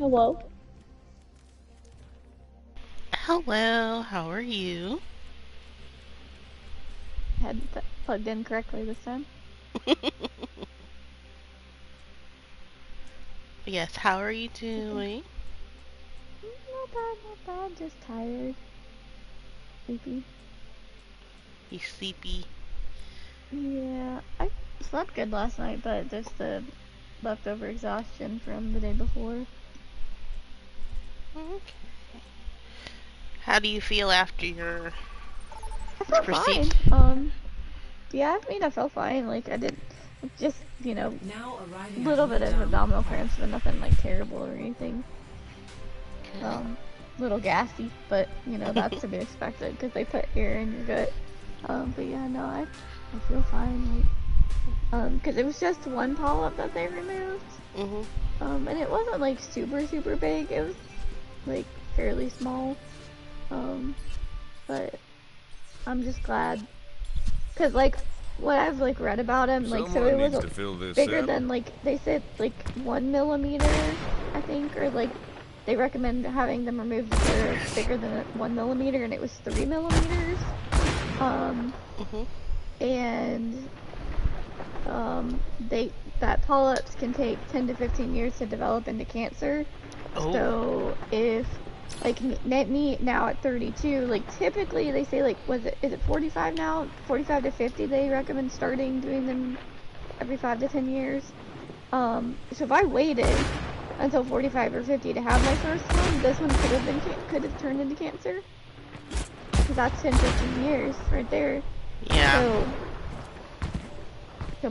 Hello. Hello, how are you? Had that plugged in correctly this time. Yes, how are you Okay. doing? Not bad, not bad. Just tired, sleepy. You sleepy? Yeah, I slept good last night, but just the leftover exhaustion from the day before. Okay. How do you feel after your I felt proceed? fine. Yeah, I mean, I felt fine. Like I did, just Now a arriving at little bit of Lordowne. abdominal cramps, but nothing like terrible or anything. Okay. Um, Little gassy, but that's to be expected because they put air in your gut. But yeah, no, I feel fine. Like, because it was just one polyp that they removed. Mhm. And it wasn't like super super big. It was like fairly small. Um, but I'm just glad because like what I've like read about him, like so it Someone was needs to fill this bigger saddle. than like they said like 1 millimeter, I think, or like they recommend having them removed if they're bigger than 1 millimeter, and it was 3 millimeters. Um, Mhm. and they that polyps can take 10 to 15 years to develop into cancer. Oh. So if like me now at 32, like typically they say like is it 45 now? 45 to 50 they recommend starting doing them every 5 to 10 years. So if I waited until 45 or 50 to have my first one, this one could have turned into cancer. Because that's 10, 15 years right there. Yeah. So so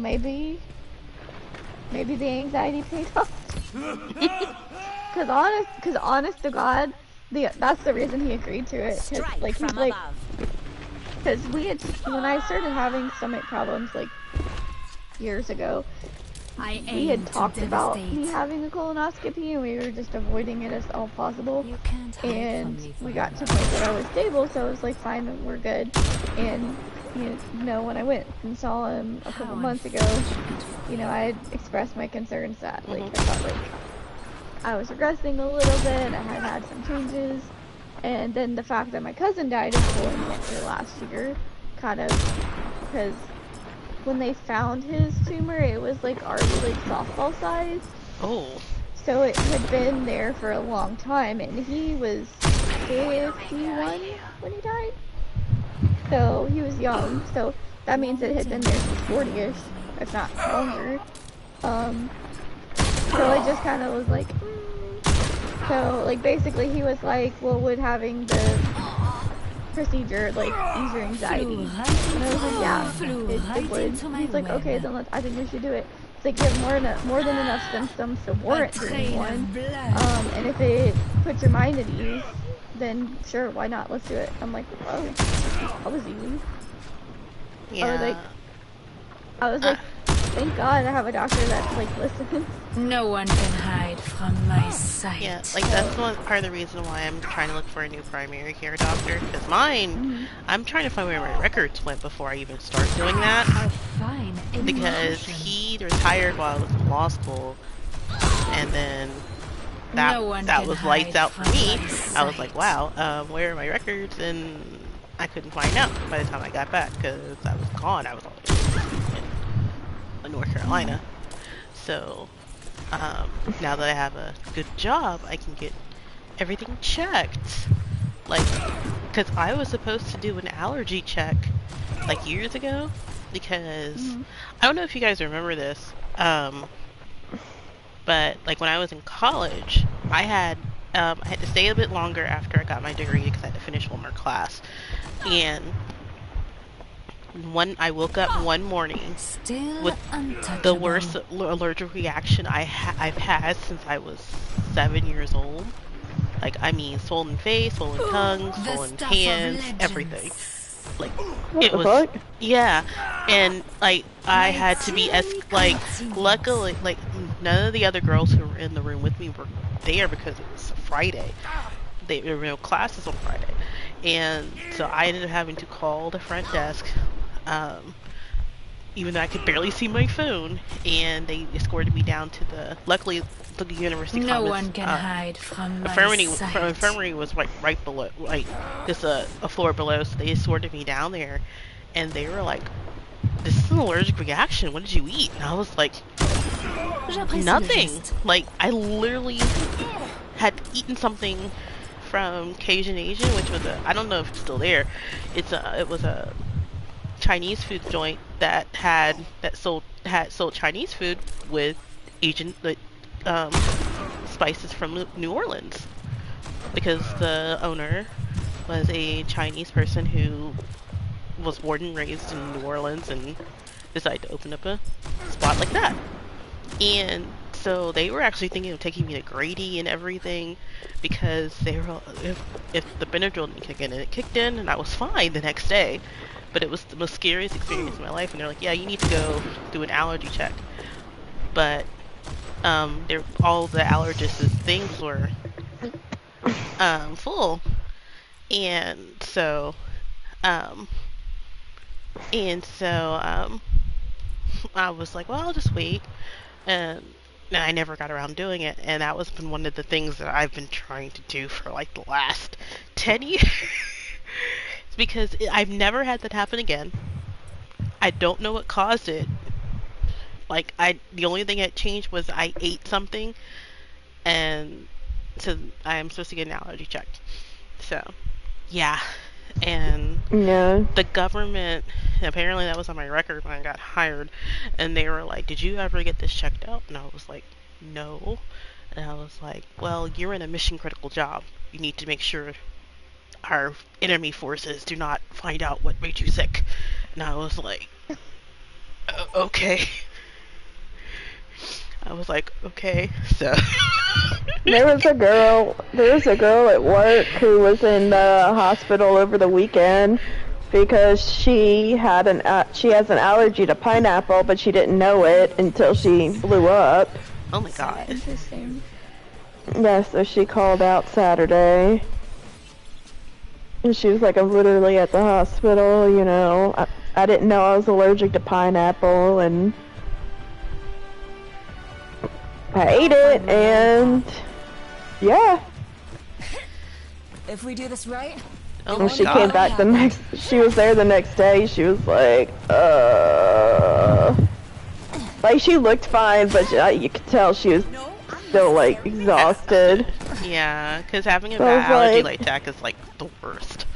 maybe the anxiety paid off. Cause honest to God, that's the reason he agreed to it. Cause Strike like he's from like, above. cause when I started having stomach problems like years ago, I we had aim to talked about me devastate. having a colonoscopy and we were just avoiding it as all possible. You can't hide And from me we got to a forever. point where I was stable, so I was like, fine, we're good. And when I went and saw him a couple How months ago, unfortunate for you. I had expressed my concerns that like Mhm. I thought like I was regressing a little bit. I had had some changes, and then the fact that my cousin died of colon cancer last year, kind of, because when they found his tumor, it was like already like softball sized, Oh. so it had been there for a long time, and he was 51 when he died, so he was young. So that means it Won't had been there since anything 40ish, move me? if not longer. Um, so I just kind of was like, So, like, basically, he was like, well, would having the procedure, like, ease your Flew anxiety? right And I was like, into yeah, flew it right would. into my He's like, okay, web. then I think we should do it. It's like, you have more than enough symptoms to A warrant doing train one. of blood. And if it puts your mind at ease, then sure, why not? Let's do it. I'm like, oh, that was easy. I was like, Yeah. I was Uh, like, thank God I have a doctor that, like, listens. No one can hide from my yeah, sight. like that's So, one part of the reason why I'm trying to look for a new primary care doctor. Cause mine, mm-hmm. I'm trying to find where my records went before I even start doing that. A fine Mm-hmm. Because institution. he retired while I was in law school, and then that No one that can was lights hide out for from me. my I was like, sight. wow, where are my records? And I couldn't find out by the time I got back because I was gone. I was always in North Mm-hmm. Carolina. So now that I have a good job, I can get everything checked. Like, because I was supposed to do an allergy check like years ago because Mm-hmm. I don't know if you guys remember this. But like when I was in college, I had to stay a bit longer after I got my degree because I had to finish one more class. And I woke up one morning Still with the untouchable. worst allergic reaction I've had since I was 7 years old. Like I mean, swollen face, swollen tongue, The swollen stuff of hands, everything. legends. Like What it the was, fuck? yeah. And like I My had to be tyranny like continues. luckily like none of the other girls who were in the room with me were there because it was Friday. There were no classes on Friday, and so I ended up having to call the front desk, um even though I could barely see my phone. And they escorted me down to luckily the university No commons. one can hide from my Infirmary was right below, like just a floor below. So they escorted me down there, and they were like, "This is an allergic reaction. What did you eat?" And I was like, "Nothing." Like I literally had eaten something from Cajun Asian, which was I don't know if it's still there. It was a Chinese food joint that sold Chinese food with Asian spices from New Orleans, because the owner was a Chinese person who was born and raised in New Orleans and decided to open up a spot like that. And so they were actually thinking of taking me to Grady and everything, because they were if the Benadryl didn't kick in, and it kicked in, and I was fine the next day. But it was the most scariest experience of my life, and they're like, "Yeah, you need to go do an allergy check." But all the allergists' things were full, and so I was like, "Well, I'll just wait," and I never got around doing it, and that was been one of the things that I've been trying to do for like the last 10 years. Because I've never had that happen again. I don't know what caused it. Like, the only thing that changed was I ate something, and so I am supposed to get an allergy checked. So, yeah. And the government, apparently that was on my record when I got hired, and they were like, "Did you ever get this checked out?" And I was like, "No." And I was like, "Well, you're in a mission critical job. You need to make sure our enemy forces do not find out what made you sick." And I was like, okay. I was like, okay, so. There was a girl at work who was in the hospital over the weekend because she has an allergy to pineapple, but she didn't know it until she blew up. Oh my god. Interesting. Yeah, so she called out Saturday. And she was like, "I'm literally at the hospital, you know. I didn't know I was allergic to pineapple, and I ate it, and yeah." If we do this right, Oh And she my came god. back she was there the next day. She was like, like she looked fine, but you could tell she was still like exhausted. Yeah, because having a So I bad was allergy like- like that is like the worst.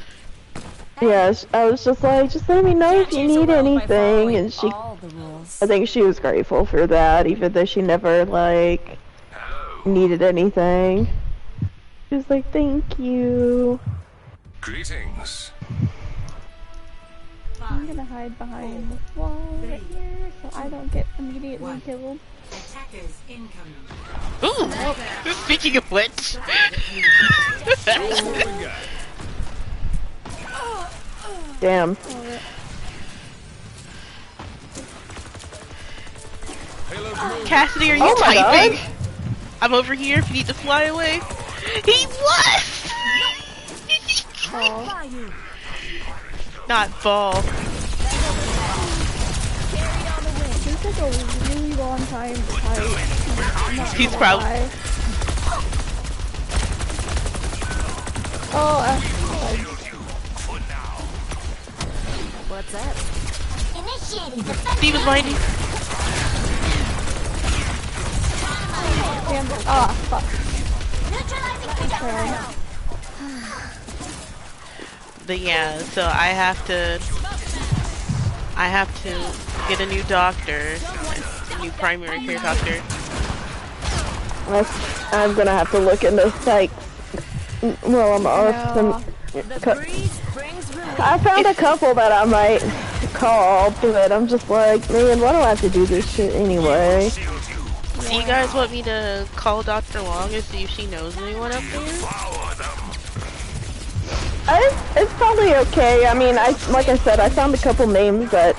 Yeah, I was just like, "Just let me know if you need anything," and she, I think she was grateful for that, even though she never like needed anything. She was like, "Thank you." Greetings. I'm gonna hide behind this wall right here so I don't get immediately killed. Attackers incoming. Ooh! Speaking of which. Damn. Cassidy, are you Oh my typing? God. I'm over here if you need to fly away. He was! Oh, Not ball. this took a really long time to type. I'm not He's gonna probably- lie. Oh, what's that? He was behind you. damn it. Ah, fuck. Okay. But yeah, so I have to get a new doctor, a new primary care doctor. I'm gonna have to look into psych while I'm off. Yeah. I found a couple that I might call, but I'm just like, man, why do I have to do this shit anyway? Do you guys want me to call Dr. Long and see if she knows anyone up there? It's probably okay. I mean, like I said, I found a couple names that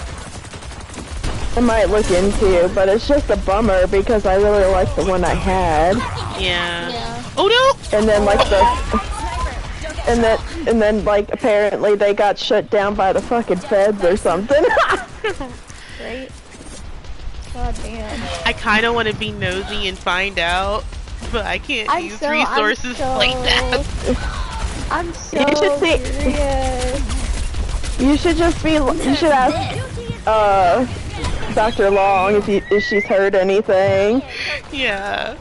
I might look into, but it's just a bummer because I really like the one I had. Yeah. Oh no! And then like and then like apparently they got shut down by the fucking feds or something. right? God damn. I kind of want to be nosy and find out, but I can't use resources like that. I'm so You should see. curious. You should just be. You should ask Dr. Long if she's heard anything. Yeah.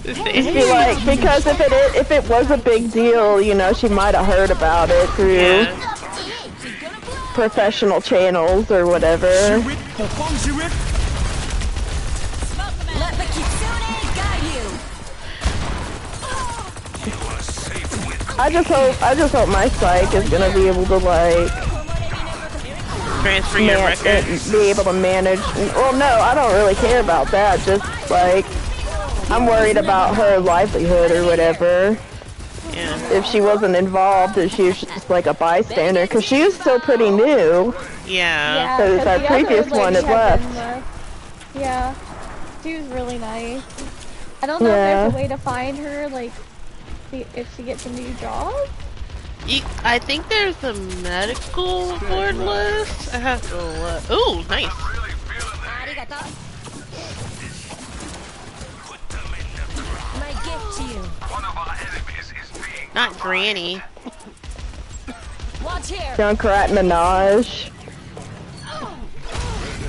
Just be like, because if it was a big deal, you know, she might have heard about it through professional channels or whatever. Let the kitsune guide you. I just hope my psych is gonna be able to like transfer your records. Be able to manage. Well, no, I don't really care about that. Just like I'm worried about her livelihood or whatever. Yeah. If she wasn't involved, if she was just like a bystander, because she was still pretty new. Yeah. Because our previous one had left. Yeah. She was really nice. I don't know if there's a way to find her, like, if she gets a new job. I think there's a medical board list. I have to look. Ooh, nice. My gift to you. One of our enemies is being Not Granny. Watch here. Junkrat Minaj.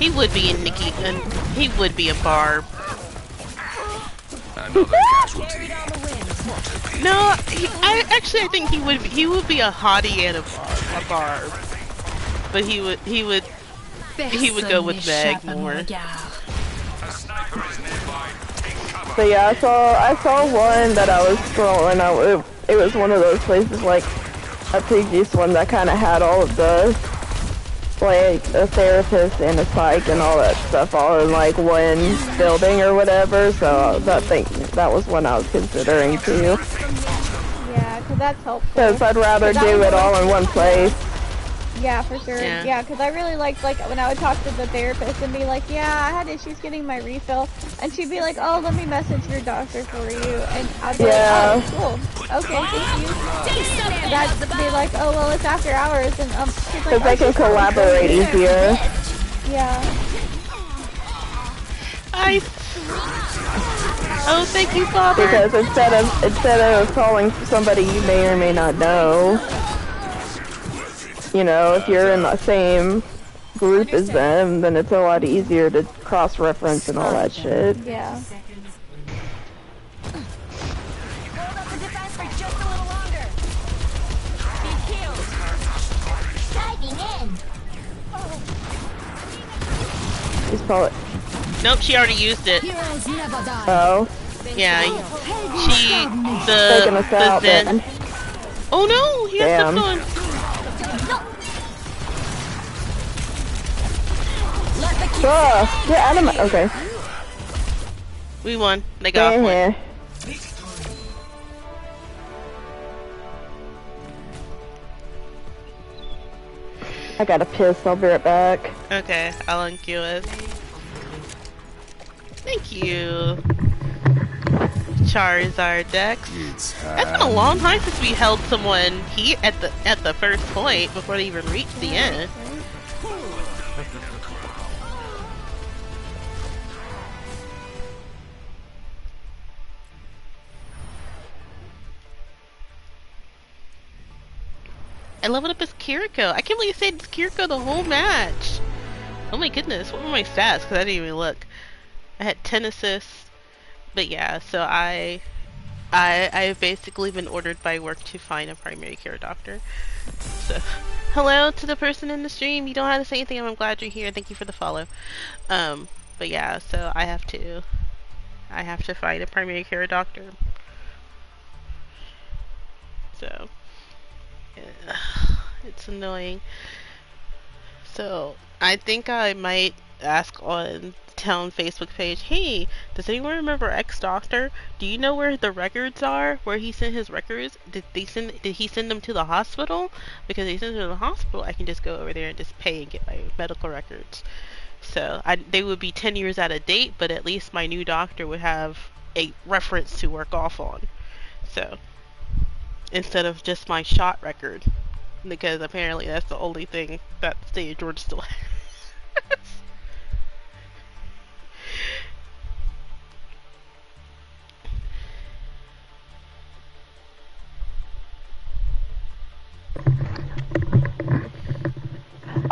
He would be a Nikki, and he would be a Barb. another casualty. No, I think he would be a hottie and a Barb. But he would go with Meg more. So yeah, I saw one that I was scrolling. It was one of those places like a previous one that kind of had all of the like a therapist and a psych and all that stuff all in like one building or whatever. So that was one I was considering too. Yeah, because that's helpful. Because I'd rather do it all in one place. Yeah, for sure. Yeah, because I really liked, like, when I would talk to the therapist and be like, yeah, I had issues getting my refill. And she'd be like, oh, let me message your doctor for you. And I'd be like, oh, cool. Okay, thank you. And I'd be like, oh, well, it's after hours. And she's like, because they can collaborate easier. Yeah. Oh, thank you, Father. Because instead of calling somebody you may or may not know, you know, if you're in the same group as them, then it's a lot easier to cross-reference and all that shit. Yeah. Hold up the defense for just a little longer. Be healed. Diving in. Just call it. Nope, she already used it. Heroes never die. Oh. Yeah, Taking us out then. Oh no, he has stuff on. Get out of my. Okay. We won. They got one. I gotta piss. I'll be right back. Okay, I'll unqueue it. Thank you, Charizard Dex. It's been a long time since we held someone here at the first point before they even reached the end. I leveled up as Kiriko. I can't believe you said it's Kiriko the whole match. Oh my goodness, what were my stats? Because I didn't even look. I had 10 assists. But yeah, so I've basically been ordered by work to find a primary care doctor. So, hello to the person in the stream. You don't have to say anything. I'm glad you're here. Thank you for the follow. But yeah, so I have to find a primary care doctor. So, yeah, it's annoying. So, I think I might ask on town Facebook page, hey, does anyone remember X Doctor? Do you know where the records are? Where he sent his records? Did he send them to the hospital? Because if he sent them to the hospital, I can just go over there and just pay and get my medical records. So they would be 10 years out of date, but at least my new doctor would have a reference to work off on. So instead of just my shot record, because apparently that's the only thing that the state of Georgia still has.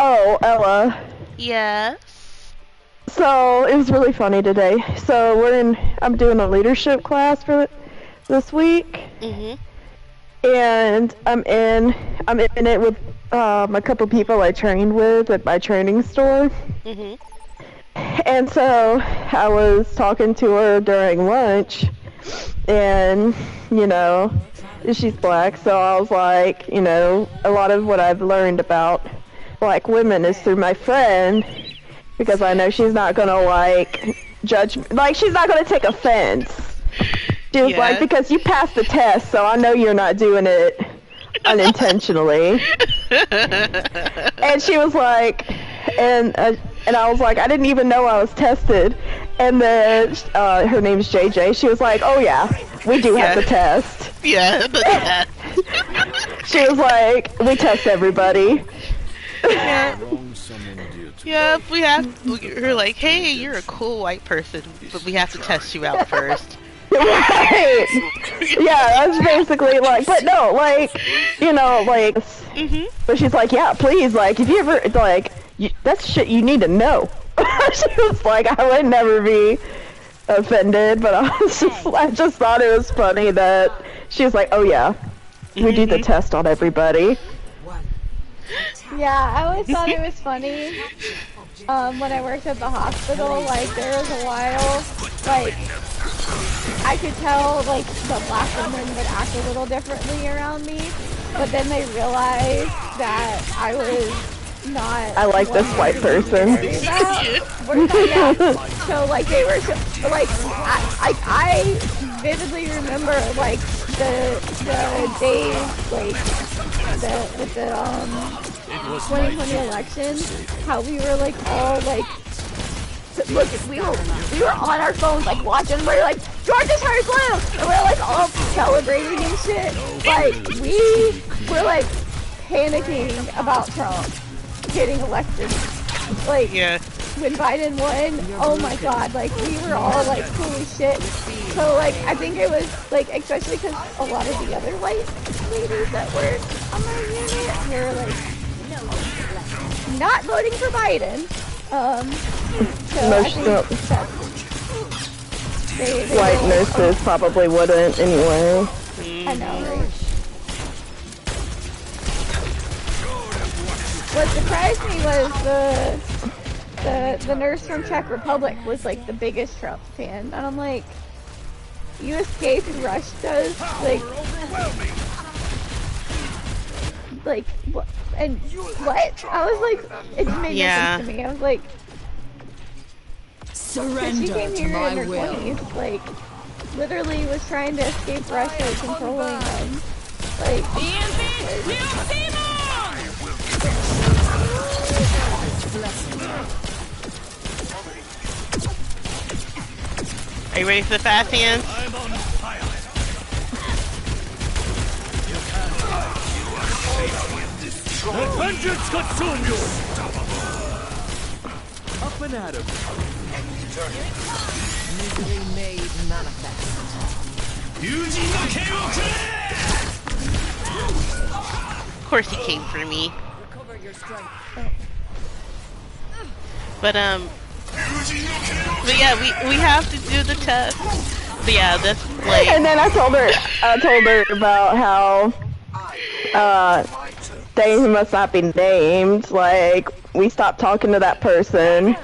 Oh, Ella. Yes. So it was really funny today. So I'm doing a leadership class for this week, Mhm. and I'm in it with a couple people I trained with at my training store. Mhm. And so I was talking to her during lunch, and she's black, so I was like, a lot of what I've learned about black women is through my friend, because I know she's not gonna judge, she's not gonna take offense. She was like, because you passed the test, so I know you're not doing it unintentionally. And she was like, and I was like, I didn't even know I was tested. And then her name's JJ. She was like, oh yeah, we do have the test. Yeah, the test. She was like, we test everybody. Yeah. Yeah, we're like, hey, you're a cool white person, but we have to test you out first. Right. Yeah, that's basically but no, Mhm. But she's like, yeah, please, if you ever, that's shit you need to know. She was like, I would never be offended, but I just thought it was funny that she was like, oh yeah, we do the test on everybody. Yeah, I always thought it was funny. When I worked at the hospital, there was a while, I could tell, the black women would act a little differently around me, but then they realized that I was not. I like this white person. Yeah. So, they were, I vividly remember, the days, with the 2020 election, how we were, all, look, we were on our phones, watching, we were Georgia turned blue! And we were, all celebrating and shit. We were, panicking about Trump getting elected. Yeah. When Biden won, oh my god, we were all, holy shit. So, I think it was, especially because a lot of the other white ladies that were on my unit were, not voting for Biden. So white nurses probably wouldn't anyway. I know, right? What surprised me was the nurse from Czech Republic was the biggest Trump fan, and I'm like, you escaped Russia, what? And what? I was like, it made no sense to me. I was like, surrender she came here in her 20s, literally was trying to escape Russia controlling them. Are you ready for the fast hands? Vengeance consume you! Up and at him. Misery made manifest. Of course he came for me. Recover your strength. But yeah, we have to do the test. But yeah, that's And then I told her about how they must not be named. We stopped talking to that person,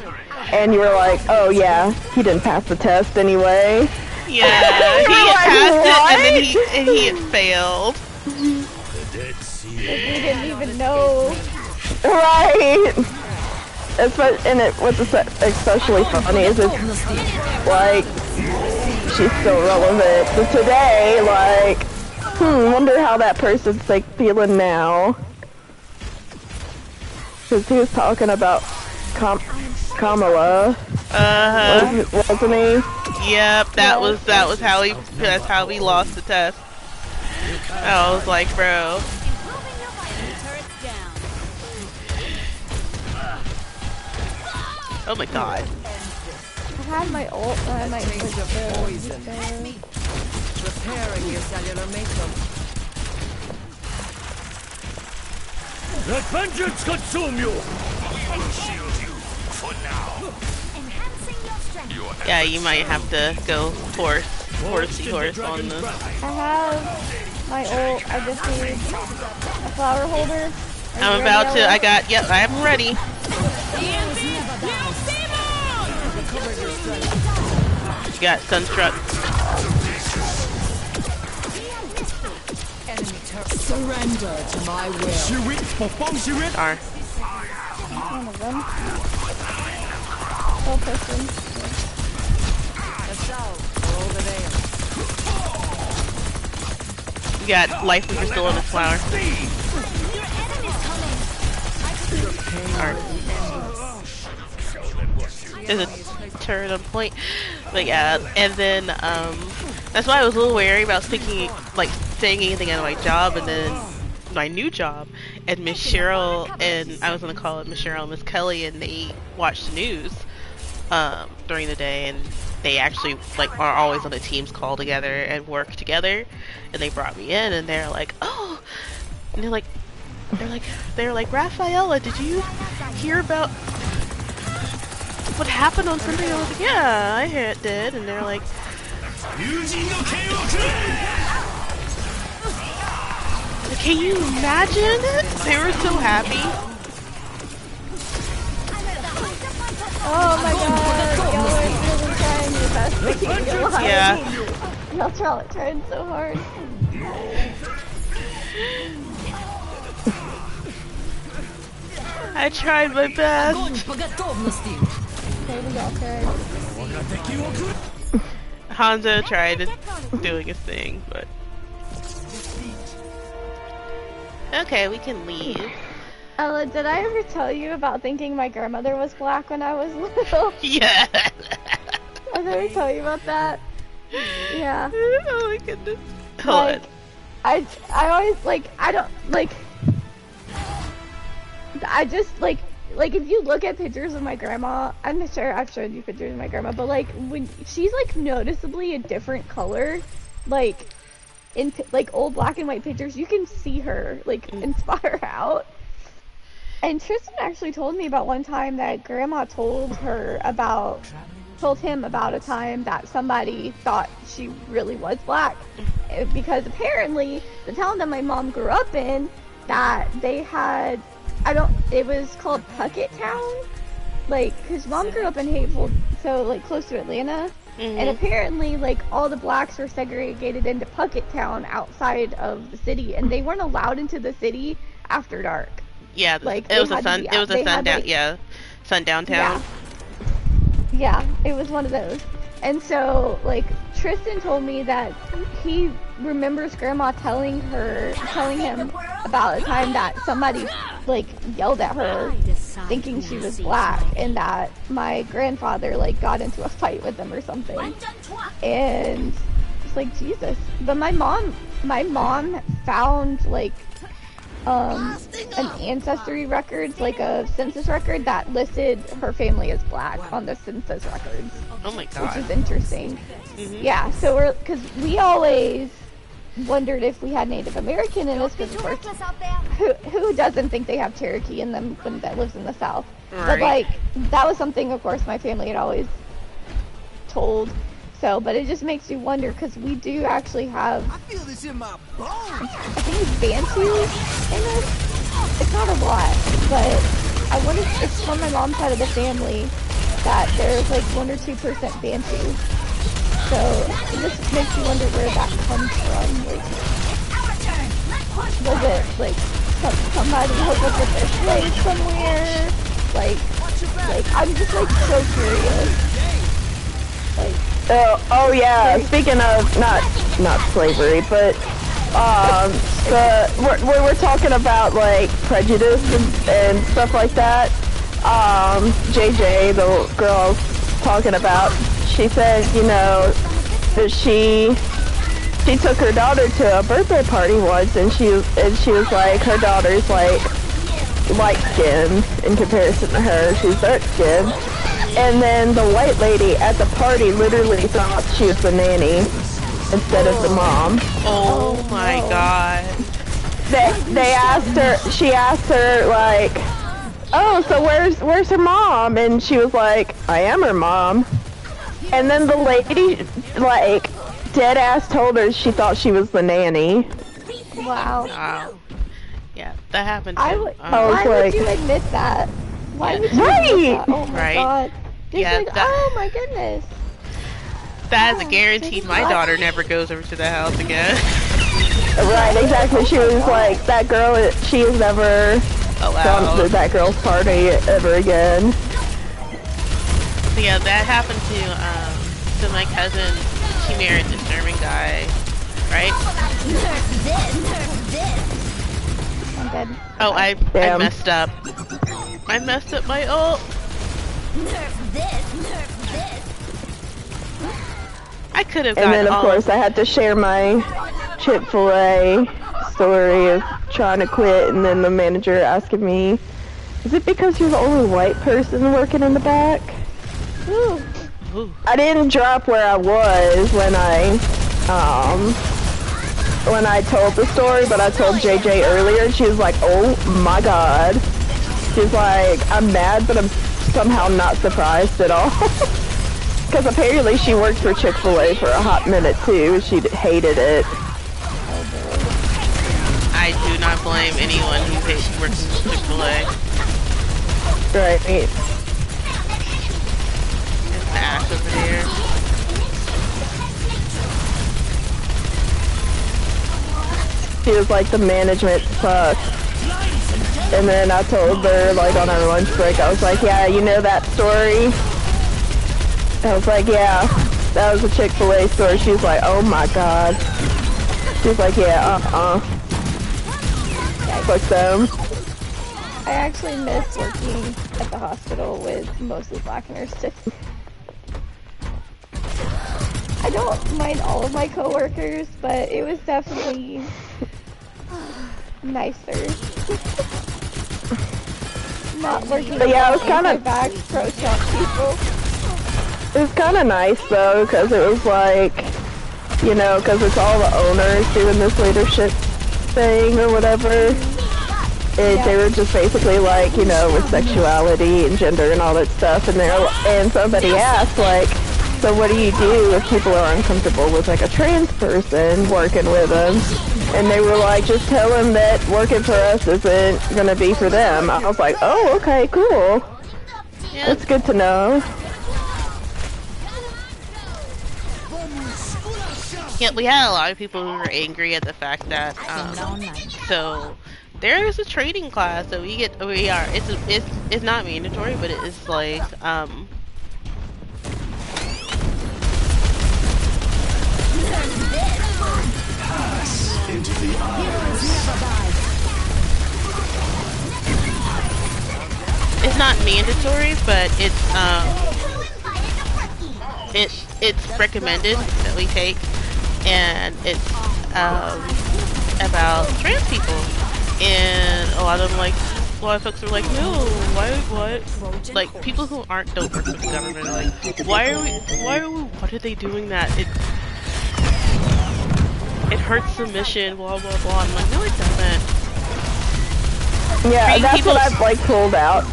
and you were like, oh yeah, he didn't pass the test anyway. Yeah, he had passed it, and then he had failed. We didn't even know. Right. And what's especially funny is it's she's still relevant to today. Wonder how that person's feeling now. Because he was talking about Kamala. Wasn't he? Yep, that's how he lost the test. I was like, bro. Oh my god. I had my ult, and I might switch to Poison. Repairing your cellular makeup. Let vengeance consume you! Yeah, you might have to go horsey horse on this. I have my old. I just need a flower holder. I'm about to. I got. Yep, I am ready. You got Sunstruck. Surrender to my will. Darn. One of them. Full person. Over there. You got life leader still on this flower. Darn. There's a turret on point. But yeah, and then that's why I was a little wary about saying anything at my job, and then my new job, and Miss Cheryl and I was gonna call it Miss Cheryl and Miss Kelly, and they watch the news during the day, and they actually are always on a Teams call together and work together, and they brought me in, and they're like, oh, and they're like, Rafaela, did you hear about what happened on Sunday? I was like, yeah, I did, and they're like, can you imagine? They were so happy. Oh my god, y'all are really trying your best to keep me alive. Yeah. Y'all trying so hard. I tried my best. Okay, we all tried. Hanzo tried doing his thing, but... Okay, we can leave. Ella, did I ever tell you about thinking my grandmother was black when I was little? Yeah. Did I ever tell you about that? Yeah. Oh my goodness. Hold on. I always, I don't, I just, if you look at pictures of my grandma, I'm not sure I've showed you pictures of my grandma, but, when she's, noticeably a different color, in, old black and white pictures, you can see her, inspire out. And Tristan actually told me about one time that grandma told him about a time that somebody thought she really was black. Because apparently, the town that my mom grew up in, that they had, it was called Puckett Town. Cause mom grew up in Hateful, so, close to Atlanta. Mm-hmm. And apparently, all the blacks were segregated into Puckett Town outside of the city, and they weren't allowed into the city after dark. Yeah, it was a sundown. Yeah, sundown town. Yeah, it was one of those. And so, Tristan told me that he remembers grandma telling him about a time that somebody, yelled at her thinking she was black, and that my grandfather, got into a fight with them or something. And it's Jesus. But my mom found, an ancestry records, a census record that listed her family as black on the census records. Oh my god. Which is interesting. Mm-hmm. Yeah, so because we always wondered if we had Native American in us, because of course, who doesn't think they have Cherokee in them that lives in the South? Right. But that was something, of course, my family had always told. So, but it just makes you wonder, because we do actually have, I feel this in my bones. I think it's Bantu in us. It's not a lot, but I wonder if it's from my mom's side of the family that there's 1 or 2% Bantu. So it just makes you wonder where that comes from. Was it somebody hooked up with their slaves somewhere? I'm just so curious. Oh yeah. Speaking of not slavery, but we're talking about prejudice and stuff like that. JJ, the girl I was talking about, she said, that she took her daughter to a birthday party once, and she was like, her daughter's light skinned in comparison to her. She's dark skinned. And then the white lady at the party literally thought she was the nanny instead of the mom. Oh my god. She asked her, oh, so where's her mom? And she was like, I am her mom. And then the lady, like, dead ass told her she thought she was the nanny. Wow. Wow. Yeah, that happened I too. would. I was Why would like- you admit that? Why Yeah. would you Right. admit that? Oh my Right. god. Just Yeah, like, that- oh my goodness. That is a guarantee my daughter never goes over to the house again. Right, exactly. She was like, that girl, she has never gone to Allowed. that girl's party ever again. So yeah, that happened to my cousin. She married this German guy, right? I'm dead. Oh, I Damn. messed up. I messed up my ult. I could have And gotten then, of all course, I had to share my Chick-fil-A story of trying to quit, and then the manager asking me, is it because you're the only white person working in the back? Ooh. Ooh. I didn't drop where I was when I told the story, but I told JJ earlier, and she was like, oh my god. She's like, I'm mad, but I'm somehow not surprised at all. Because apparently she worked for Chick-fil-A for a hot minute too. She hated it. I do not blame anyone who works in Chick-fil-A. Right. It's Ash over there. She was like, the management sucks. And then I told her, like, on our lunch break, I was like, yeah, you know that story? I was like, yeah, that was a Chick-fil-A story. She was like, oh my god. She was like, yeah, fuck them. I actually miss working at the hospital with mostly black nurses. I don't mind all of my coworkers, but it was definitely nicer. Not working But yeah, it was with kinda- anti-vax pro-Trump people. It was kind of nice though, because it was like, you know, because it's all the owners doing this leadership thing or whatever. They were just basically like, you know, with sexuality and gender and all that stuff, and somebody asked like, so what do you do if people are uncomfortable with like a trans person working with them? And they were like, just tell them that working for us isn't gonna be for them. I was like, oh, okay, cool. Yeah, That's good to know. yeah, we had a lot of people who were angry at the fact that, so there is a training class that it's not mandatory, but it is like, Into the eyes. it's not mandatory, but it's recommended that we take, and it's about trans people, and a lot of folks are like, no, what, like people who don't work with the government are like, why are they doing that? It hurts the mission, blah blah blah. I'm like, no, it doesn't. Yeah, that's people- what I've like pulled out.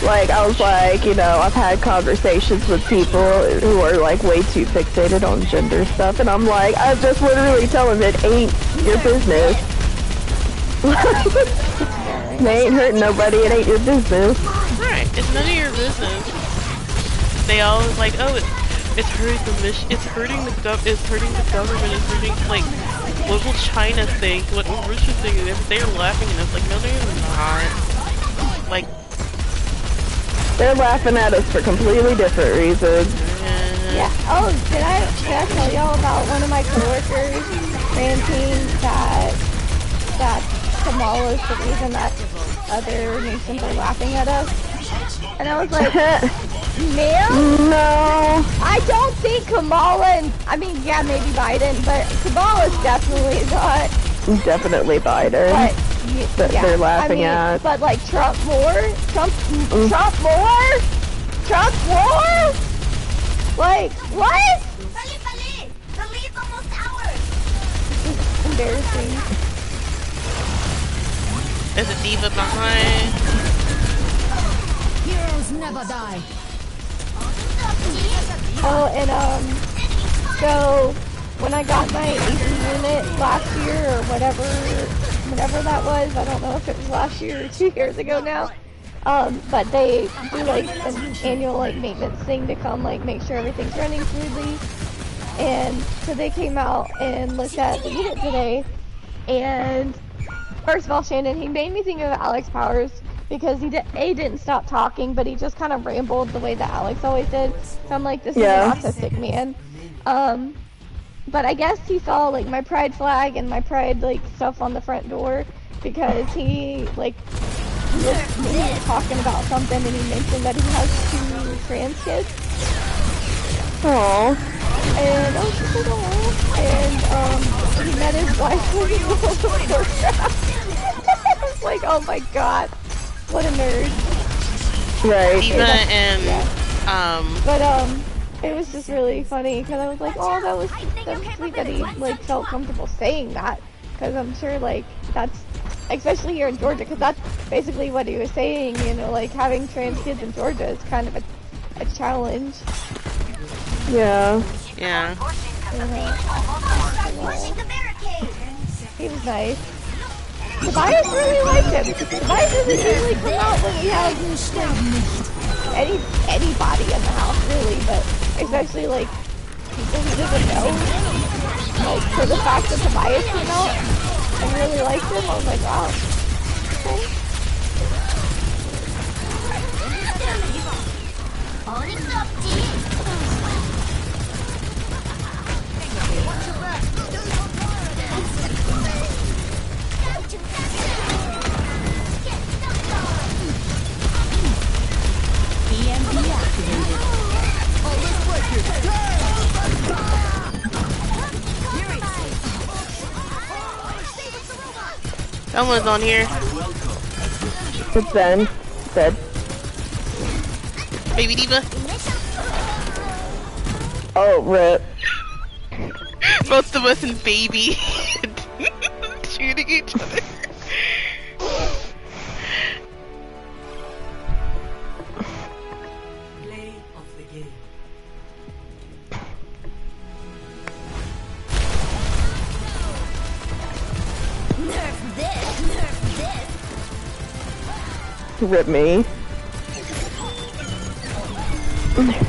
Like, I was like, you know, I've had conversations with people who are like way too fixated on gender stuff, and I'm like, I just literally tell them it ain't your business. They ain't hurting nobody, it ain't your business. Right, it's none of your business. They always like, oh, it's hurting the mission, it's hurting the government, it's hurting, like, what will China think, what will Russia think, and they're laughing at us, like, no, they're not. Like, They're laughing at us for completely different reasons. Yeah. Oh, did I tell y'all about one of my coworkers ranting that Kamala's the reason that other nations are laughing at us? And I was like, ma'am? No. I don't think Kamala and, I mean, yeah, maybe Biden, but Kamala's definitely not. Definitely Biden. But, That they're laughing at. But like Trump more? Trump more? Trump more? Like, what? It's embarrassing. there's a diva behind. never die. Oh, and so when I got my AC unit last year or whenever that was, I don't know if it was last year or 2 years ago now. But they do like an annual like maintenance thing to come like make sure everything's running smoothly. And so they came out and looked at the unit today. And first of all, Shannon, he made me think of Alex Powers because he didn't stop talking, but he just kind of rambled the way that Alex always did. So I'm like, this is an autistic man. But I guess he saw like my pride flag and my pride like stuff on the front door because he was talking about something and he mentioned that he has 2 trans kids. Aww. And she's like, oh, and he met his wife when he was World of Warcraft. I was like, oh my god, what a nerd. Right. Diva and But it was just really funny because I was like, oh, that was sweet that he like felt comfortable saying that because I'm sure like that's especially here in Georgia because that's basically what he was saying. You know, like having trans kids in Georgia is kind of a challenge. Yeah. yeah. He was nice. Tobias really liked him. Tobias doesn't usually come out when we have anybody in the house, really, but especially like people he doesn't know. Like for the fact that Tobias came out and really liked him, I was like, wow. Someone's on here. It's Ben. Dead. Baby Diva. Oh, rip. Both of us and baby shooting each other. Play of the game. Nerf this, nerf this. Rip me.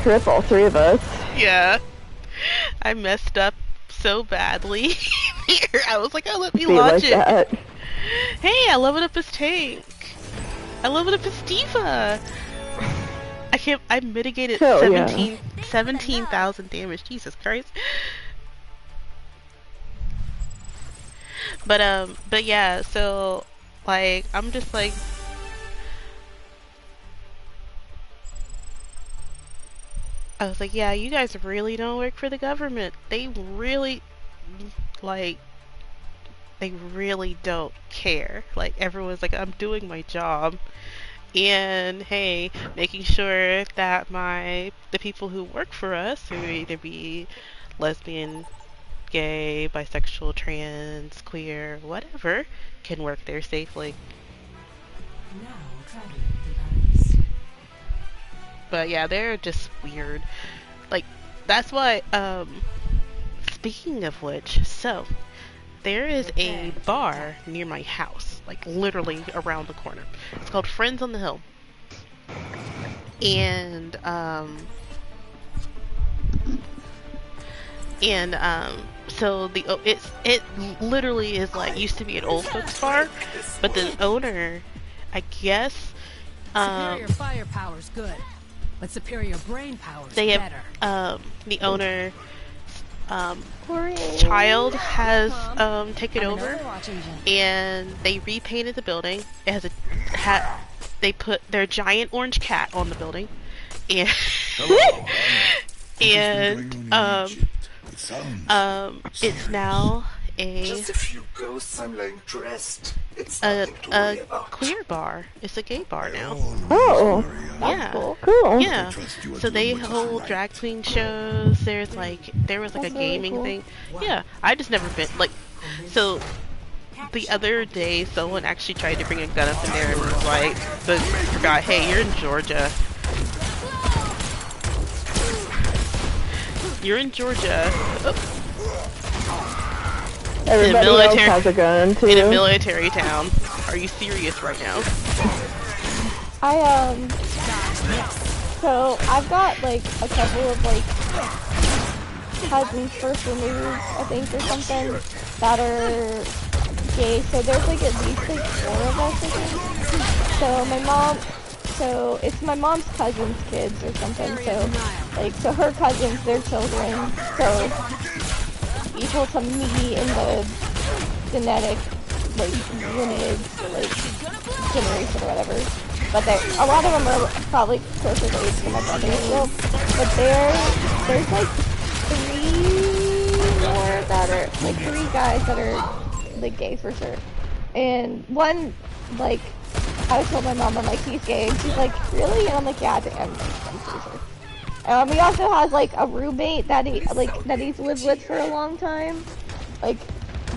Rip all 3 of us. Yeah. I messed up so badly. I was like, oh, let me Be launch like it. that. Hey, I leveled up his tank. I leveled up his Diva. I mitigated Hell 17,000 damage. Jesus Christ. But yeah, so like I'm just like I was like, yeah, you guys really don't work for the government. They really don't care. Like everyone's like, I'm doing my job. And hey, making sure that the people who work for us, who either be lesbian, gay, bisexual, trans, queer, whatever, can work there safely. Now traveling to Paris. But yeah, they're just weird. Like, that's why, speaking of which, so, there is a bar near my house, like literally around the corner. It's called Friends on the Hill. And so it literally is like, used to be an old folks bar, but the owner, I guess, Superior firepower's good, but superior brain power's they better. have, the owner, child has taken I'm an over, Overwatch agent. and they repainted the building. It has they put their giant orange cat on the building, and it's now Just a few ghosts I'm laying dressed. It's a nothing to worry about. queer bar. It's a gay bar now. Oh, Yeah. cool. Yeah. So they hold drag queen shows. There was like a gaming thing. Yeah. I just never been like. So the other day, someone actually tried to bring a gun up in there and was like, forgot, hey, you're in Georgia. You're in Georgia. Oh, Everybody else has a gun too. in a military town. Are you serious right now? So I've got like a couple of like cousins first removed, I think, or something, that are gay. So there's like at least like 4 of us, I think. So my mom, so it's my mom's cousin's kids or something. So like, so her cousins, their children, so equal to me in the genetic like lineage, like generation or whatever. But a lot of them are probably closer to age to my brother still. But there's like 3 more that are, like 3 guys that are like gay for sure. And one, like, I told my mom, I'm like, he's gay. And she's like, really? And I'm like, yeah, I'm pretty sure. He also has like a roommate that he's lived with for a long time. Like,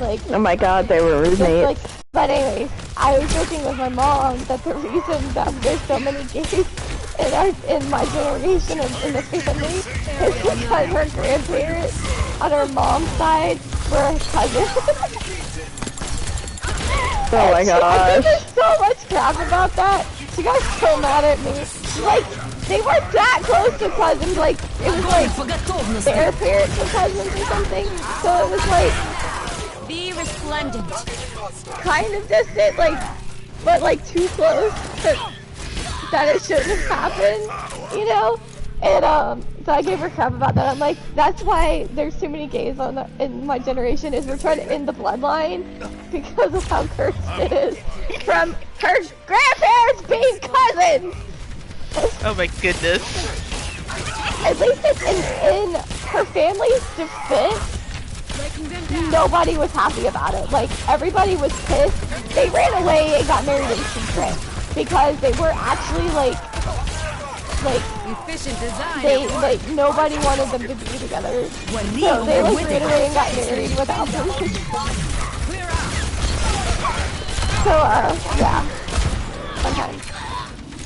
oh my god, they were roommates. But anyways, I was joking with my mom that the reason that there's so many gays in my generation in the family is because her grandparents on her mom's side were cousins. Oh my gosh. I gave her so much crap about that. She got so mad at me. Like, they weren't that close to cousins. Like, it was like their parents were cousins or something. So it was like, Be resplendent. kind of distant, like, but like too close that it shouldn't have happened, you know? And so I gave her crap about that. I'm like, that's why there's too many gays in my generation, is we're trying to end the bloodline because of how cursed it is from her grandparents being cousins. Oh my goodness. At least it's in her family's defense. Nobody was happy about it. Like, everybody was pissed. They ran away and got married in secret because they were actually like Efficient design. nobody wanted them to be together. So they like ran away and got married without them. So yeah, sometimes.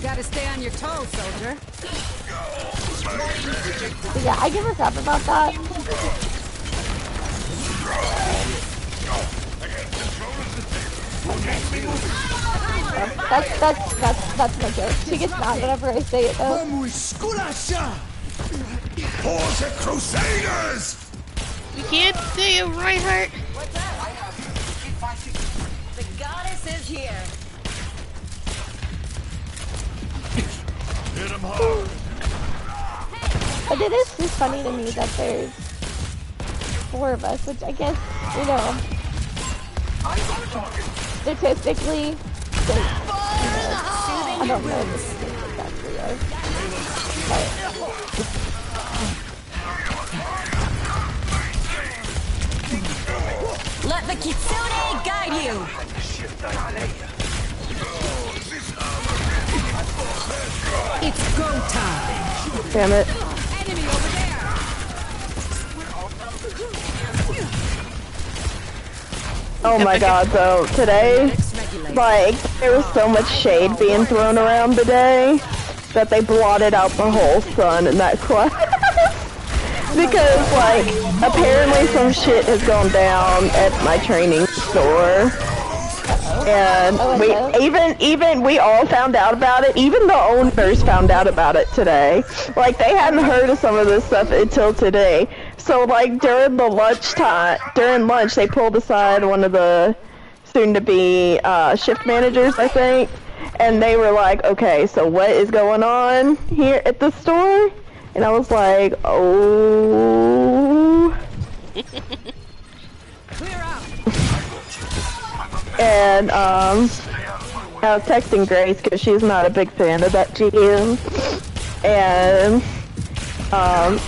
Gotta stay on your toes, soldier. But yeah, I give her crap about that. That's my joke. She gets mad whenever I say it though. For the Crusaders! We can't see you, Reinhardt. The goddess is here. Hit him hard. But it is just funny to me that there's 4 of us, which I guess, you know, statistically, I don't know the statistics actually are. Let the Kitsune guide you. It's go time. Damn it. Enemy over there. Oh my god, though, today, like, there was so much shade being thrown around today that they blotted out the whole sun in that class. Because, like, apparently some shit has gone down at my training store. And we all found out about it. Even the owners found out about it today. Like, they hadn't heard of some of this stuff until today. So, like, during lunch, they pulled aside one of the soon-to-be shift managers, I think. And they were like, okay, so what is going on here at the store? And I was like, oh. Clear out. And I was texting Grace because she's not a big fan of that GM.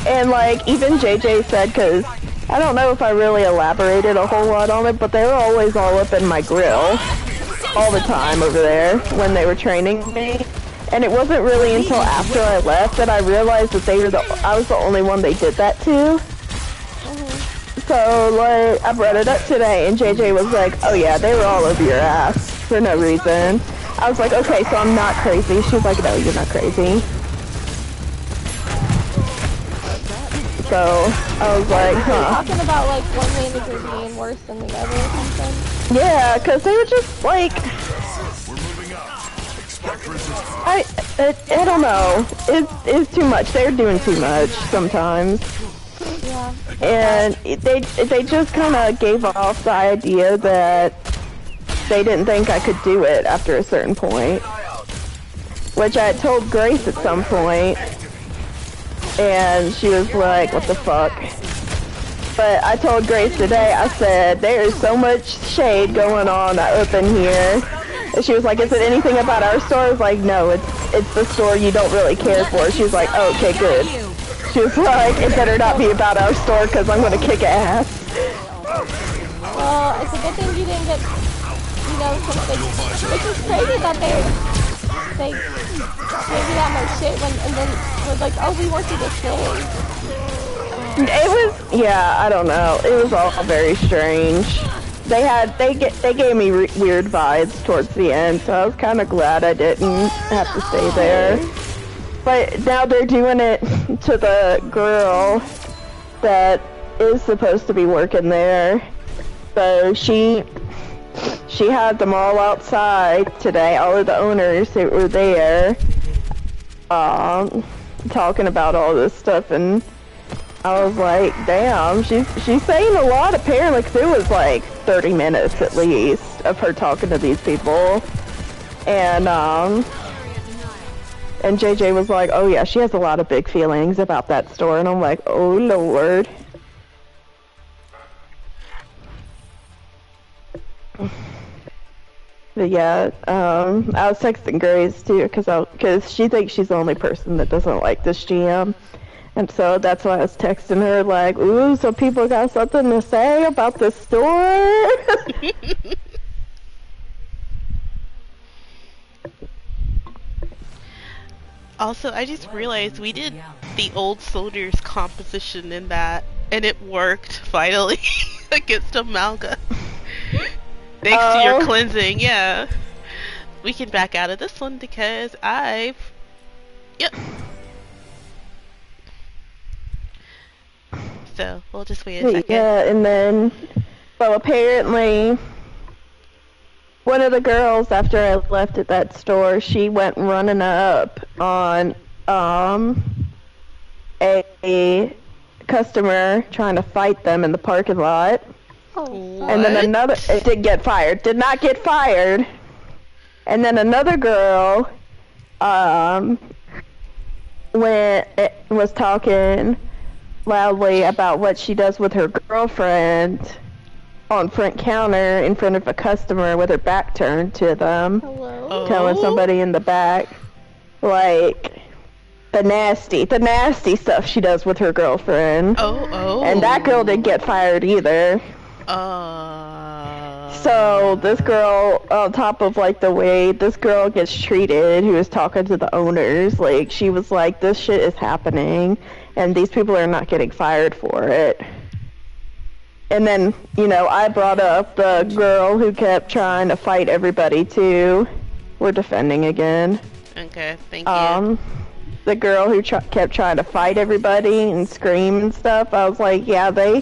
And like even JJ said, because I don't know if I really elaborated a whole lot on it, but they were always all up in my grill all the time over there when they were training me. And it wasn't really until after I left that I realized that I was the only one they did that to. So, like, I brought it up today, and JJ was like, oh yeah, they were all over your ass for no reason. I was like, okay, so I'm not crazy. She was like, no, you're not crazy. So I was like, huh. Talking about like one manager being worse than the other or something. Yeah, cause they were just like, I don't know. It's too much. They're doing too much sometimes. Yeah. And they just kind of gave off the idea that they didn't think I could do it after a certain point. Which I told Grace at some point, and she was like, what the fuck? But I told Grace today, I said, there is so much shade going on up in here. And she was like, is it anything about our store? I was like, no, it's the store you don't really care for. She was like, oh, okay, good. She was like, it better not be about our store, because I'm going to kick ass. Well, it's a good thing you didn't get, you know, something. It's just crazy that they gave you that much shit and then was like, oh, we want you to stay. It was, yeah, I don't know. It was all very strange. They gave me weird vibes towards the end, so I was kind of glad I didn't have to stay there. But now they're doing it to the girl that is supposed to be working there. So she had them all outside today, all of the owners that were there, talking about all this stuff, and I was like, damn, she's saying a lot apparently, 'cause it was like 30 minutes at least of her talking to these people. And JJ was like, oh yeah, she has a lot of big feelings about that store, and I'm like, oh lord. But yeah, I was texting Grace too, cause she thinks she's the only person that doesn't like this GM. And so that's why I was texting her like, ooh, so people got something to say about the store? Also, I just realized we did the old soldiers composition in that, and it worked finally against Amalga. Thanks to your cleansing, yeah. We can back out of this one because yep. So, we'll just wait a second. Yeah, and then, so apparently, one of the girls, after I left at that store, she went running up on, a customer trying to fight them in the parking lot. Oh, and then another, it did not get fired. And then another girl, was talking loudly about what she does with her girlfriend on front counter in front of a customer with her back turned to them. Hello? Telling somebody in the back, like, the nasty stuff she does with her girlfriend. And that girl didn't get fired either. So this girl, on top of like the way this girl gets treated, who was talking to the owners, like she was like, this shit is happening and these people are not getting fired for it. And then, you know, I brought up the girl who kept trying to fight everybody too. We're defending again. Okay, thank you. The girl who kept trying to fight everybody and scream and stuff, I was like, yeah, they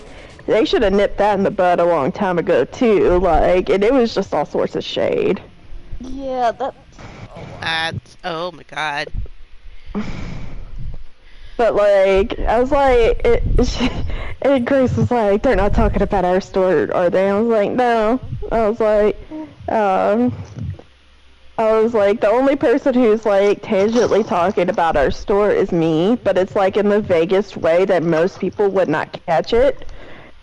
should have nipped that in the bud a long time ago too, like, and it was just all sorts of shade. Yeah, Oh my god. But like, I was like, and Grace was like, they're not talking about our store, are they? I was like, no. I was like, the only person who's like tangentially talking about our store is me, but it's like in the vaguest way that most people would not catch it.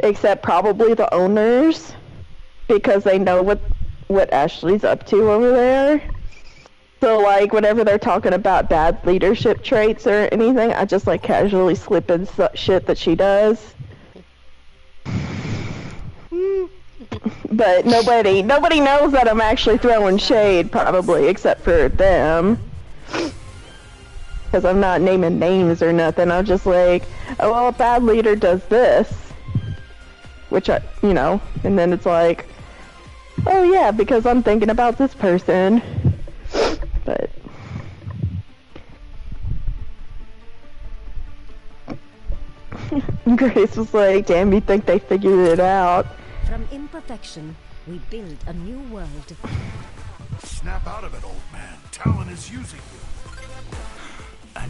Except probably the owners, because they know what Ashley's up to over there. So like whenever they're talking about bad leadership traits or anything, I just like casually slip in shit that she does. But nobody knows that I'm actually throwing shade, probably, except for them. Because I'm not naming names or nothing. I'm just like, oh, well, a bad leader does this. Which I, you know, and then it's like, oh yeah, because I'm thinking about this person. But And Grace was like, damn, you think they figured it out. From imperfection, we build a new world. Snap out of it, old man. Talon is using you.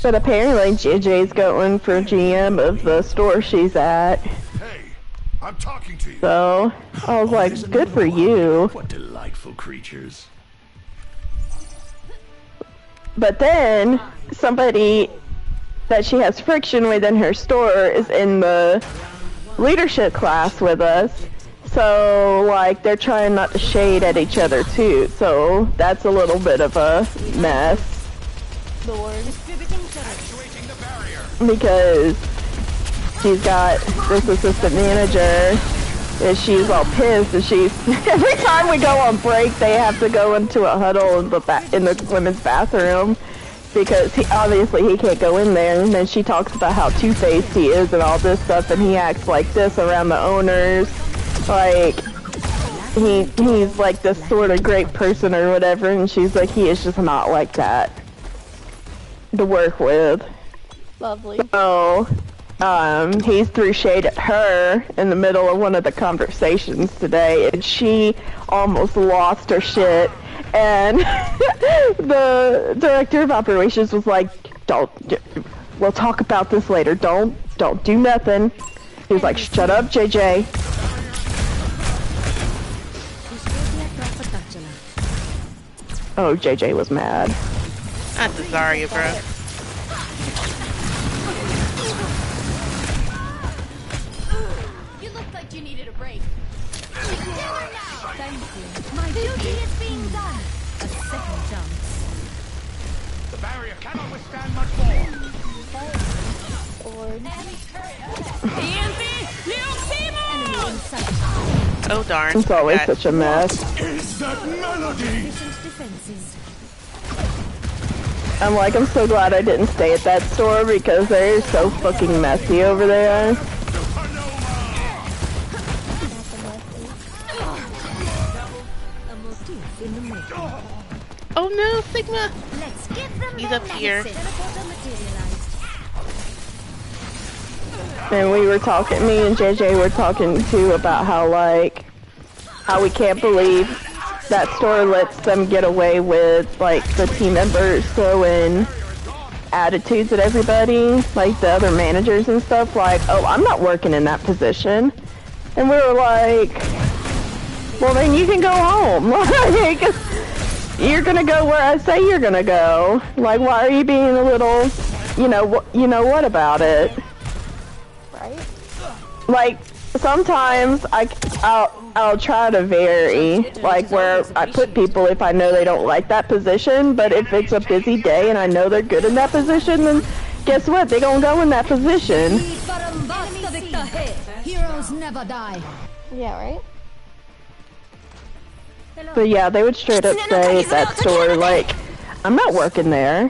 But apparently JJ's going for GM of the store she's at. Hey, I'm talking to you. So, I was like, good for you. What delightful creatures. But then, somebody that she has friction with in her store is in the leadership class with us. So, like, they're trying not to shade at each other, too. So, that's a little bit of a mess. Because she's got this assistant manager, and she's all pissed, and she's every time we go on break, they have to go into a huddle in the women's bathroom because obviously he can't go in there. And then she talks about how two-faced he is and all this stuff, and he acts like this around the owners, like he's like this sort of great person or whatever, and she's like, he is just not like that to work with. Lovely. So, he threw shade at her in the middle of one of the conversations today, and she almost lost her shit. And the director of operations was like, we'll talk about this later. Don't do nothing. He was like, shut up, JJ. Oh, JJ was mad. That's Zarya, bro. You look like you needed a break. Thank you. My duty is being done. A second chance. The barrier cannot withstand much more. Oh darn. It's always God. such a mess. Is that melody? Defenses. I'm like, I'm so glad I didn't stay at that store because they're so fucking messy over there. Oh no, Sigma! Let's give them He's their up here. medicine. Teleporter materialized. And we were talking, me and JJ were talking too about how like, how we can't believe that store lets them get away with like the team members throwing attitudes at everybody, like the other managers and stuff, like, oh, I'm not working in that position. And we were like, well then you can go home. Like, you're gonna go where I say you're gonna go. Like, why are you being a little, you know what about it? Right? Like, sometimes I'll try to vary, like where I put people if I know they don't like that position, but if it's a busy day and I know they're good in that position, then guess what? They're gonna go in that position. Heroes never die. Yeah, right? But yeah, they would straight up say at that store, like, I'm not working there.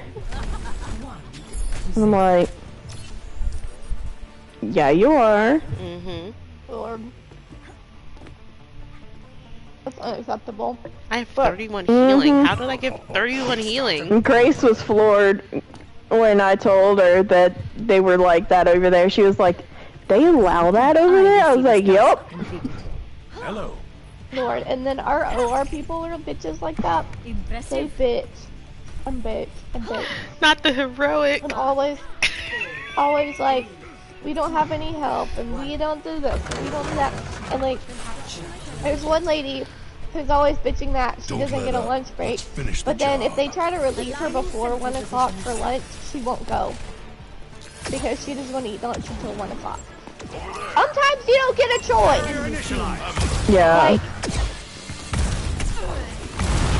And I'm like, yeah, you are. Mm-hmm. Lord. That's unacceptable. I have 31 healing. How did I get 31 healing? And Grace was floored when I told her that they were like that over there. She was like, they allow that over there? I was like, yup. Hello. Lord. And then our OR people are bitches like that. They Impressive. bitch. And bitch. And bitch. Not the heroic. And always like, we don't have any help, and we don't do this, and we don't do that. And like, there's one lady who's always bitching that she Don't doesn't let get a up. lunch break. Let's finish the But then if job. they try to relieve her before 1 o'clock for lunch, she won't go. Because she doesn't want to eat lunch until 1 o'clock. Sometimes you don't get a choice! Yeah.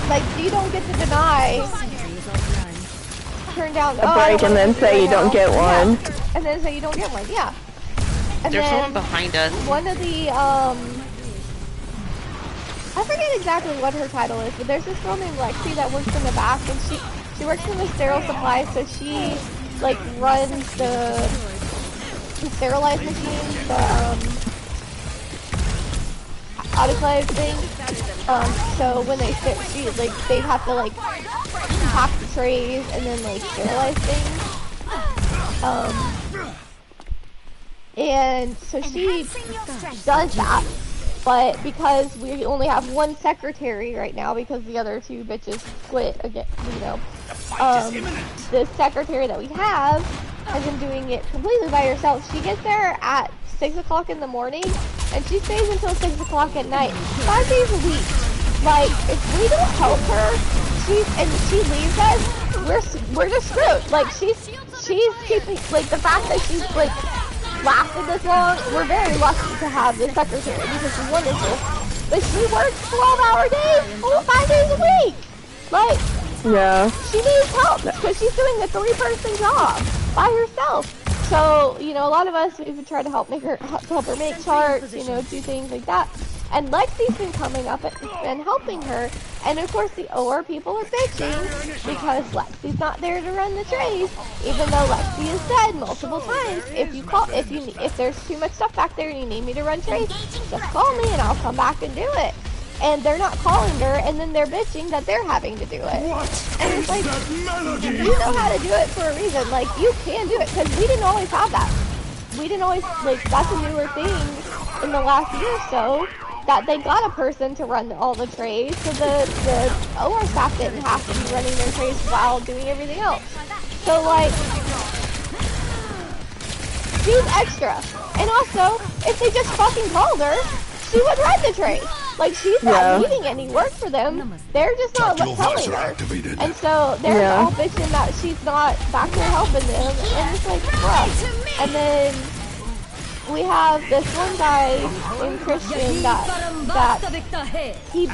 Like, you don't get to deny, turn down, A break and then say you don't get one. Yeah. And then say you don't get one, yeah. And There's then someone behind us. one of the, I forget exactly what her title is, but there's this girl named Lexi that works in the back, and she works in the sterile supply, so she, like, runs the sterilize machine, the, autoclave thing. So when they they have to, like, pack the trays and then, like, sterilize things. And so she does that. But because we only have one secretary right now, because the other two bitches quit again, you know, the secretary that we have has been doing it completely by herself. She gets there at 6 o'clock in the morning, and she stays until 6 o'clock at night, 5 days a week. Like, if we don't help her, she leaves us, we're just screwed. Like, she's keeping, like, the fact that she's, like, lasted this long, we're very lucky to have this secretary because she's wonderful. But she works 12-hour days, 5 days a week. Like, yeah, she needs help because she's doing a 3-person job by herself. So, you know, a lot of us, we've tried to help her make charts, you know, do things like that. And Lexi's been coming up and helping her. And of course the OR people are bitching because Lexi's not there to run the trays, even though Lexi has said multiple times, if there's too much stuff back there and you need me to run trays, just call me and I'll come back and do it. And they're not calling her, and then they're bitching that they're having to do it. And it's like, you know how to do it for a reason. Like, you can do it, because we didn't always have that. We didn't always, like, that's a newer thing in the last year or so, that they got a person to run all the trays, so the OR staff didn't have to be running their trays while doing everything else. So, like, she's extra. And also, if they just fucking called her, she would run the trays. Like, she's not needing any work for them. They're just not telling her. And so they're all bitching that she's not back there helping them. And it's like, bruh. And then we have this one guy in Christian that he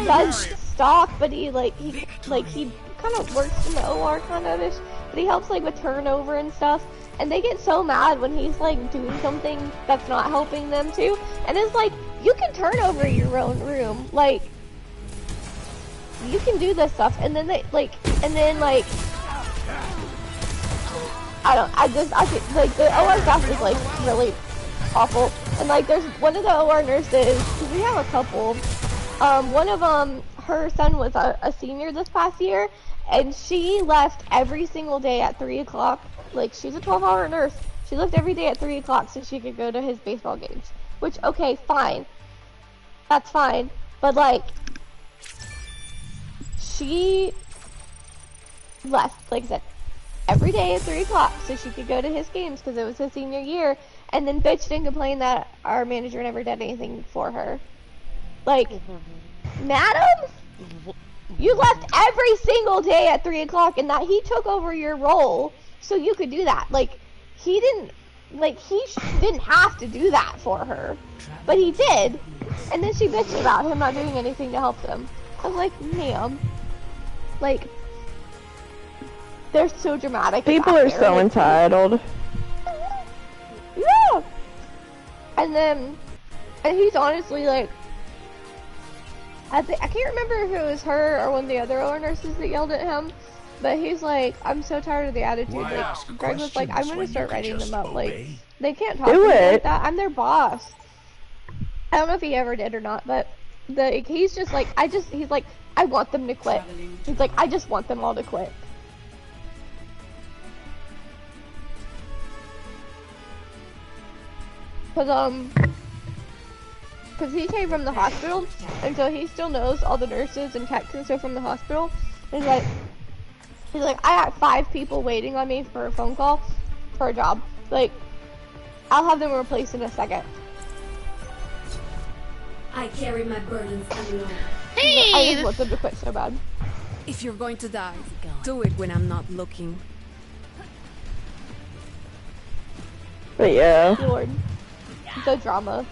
does stock, but he kind of works in the OR kind of ish, but he helps like with turnover and stuff. And they get so mad when he's like doing something that's not helping them too. And it's like, you can turn over your own room, like you can do this stuff. And then they like, I think like the OR staff is like really awful. And like there's one of the OR nurses, cause we have a couple, one of them, her son was a senior this past year, and she left every single day at 3 o'clock. Like, she's a 12-hour nurse. She left every day at 3 o'clock so she could go to his baseball games. Which, okay, fine. That's fine. But, like, she left, like I said, every day at 3 o'clock so she could go to his games because it was his senior year, and then bitched and complained that our manager never did anything for her. Like, madam? You left every single day at 3 o'clock, and that he took over your role so you could do that. Like, he didn't have to do that for her, but he did. And then she bitched about him not doing anything to help them. I was like, ma'am, like, they're so dramatic. People are so entitled. Yeah. And he's honestly like, I can't remember if it was her or one of the other OR nurses that yelled at him, but he's like, I'm so tired of the attitude. Like, Greg was like, I'm gonna start writing them up. Like, they can't talk to me like that. I'm their boss. I don't know if he ever did or not, but he's just like, he's like, I want them to quit. He's like, I just want them all to quit. Cause he came from the hospital, and so he still knows all the nurses and techs and stuff from the hospital. And he's like, I got 5 people waiting on me for a phone call for a job. Like, I'll have them replaced in a second. I carry my burdens alone. Hey! I just want them to quit so bad. If you're going to die, do it when I'm not looking. But yeah. Lord. The drama.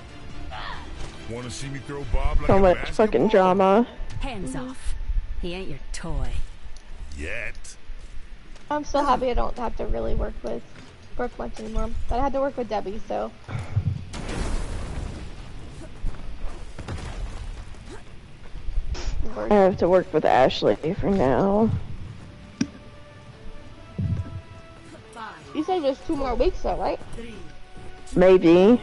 Want to see me throw Bob like So a much basketball? fucking drama. Hands off. He ain't your toy. Yet. I'm so happy I don't have to really work much anymore. But I had to work with Debbie, so. I have to work with Ashley for now. You said just 2 more weeks though, right? Maybe.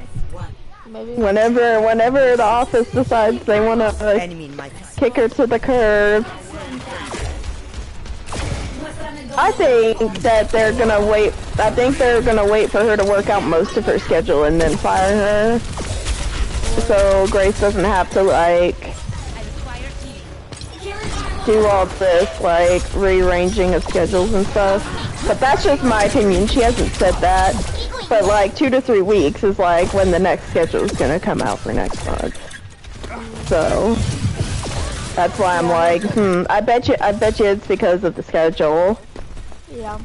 Maybe. Whenever the office decides they want to kick her to the curb. I think that they're gonna wait I think they're gonna wait for her to work out most of her schedule and then fire her. So Grace doesn't have to, like, do all this, like, rearranging of schedules and stuff. But that's just my opinion. She hasn't said that. But, like, 2 to 3 weeks is, like, when the next schedule is gonna come out for next month. So, that's why I'm like, I bet you it's because of the schedule. Yeah.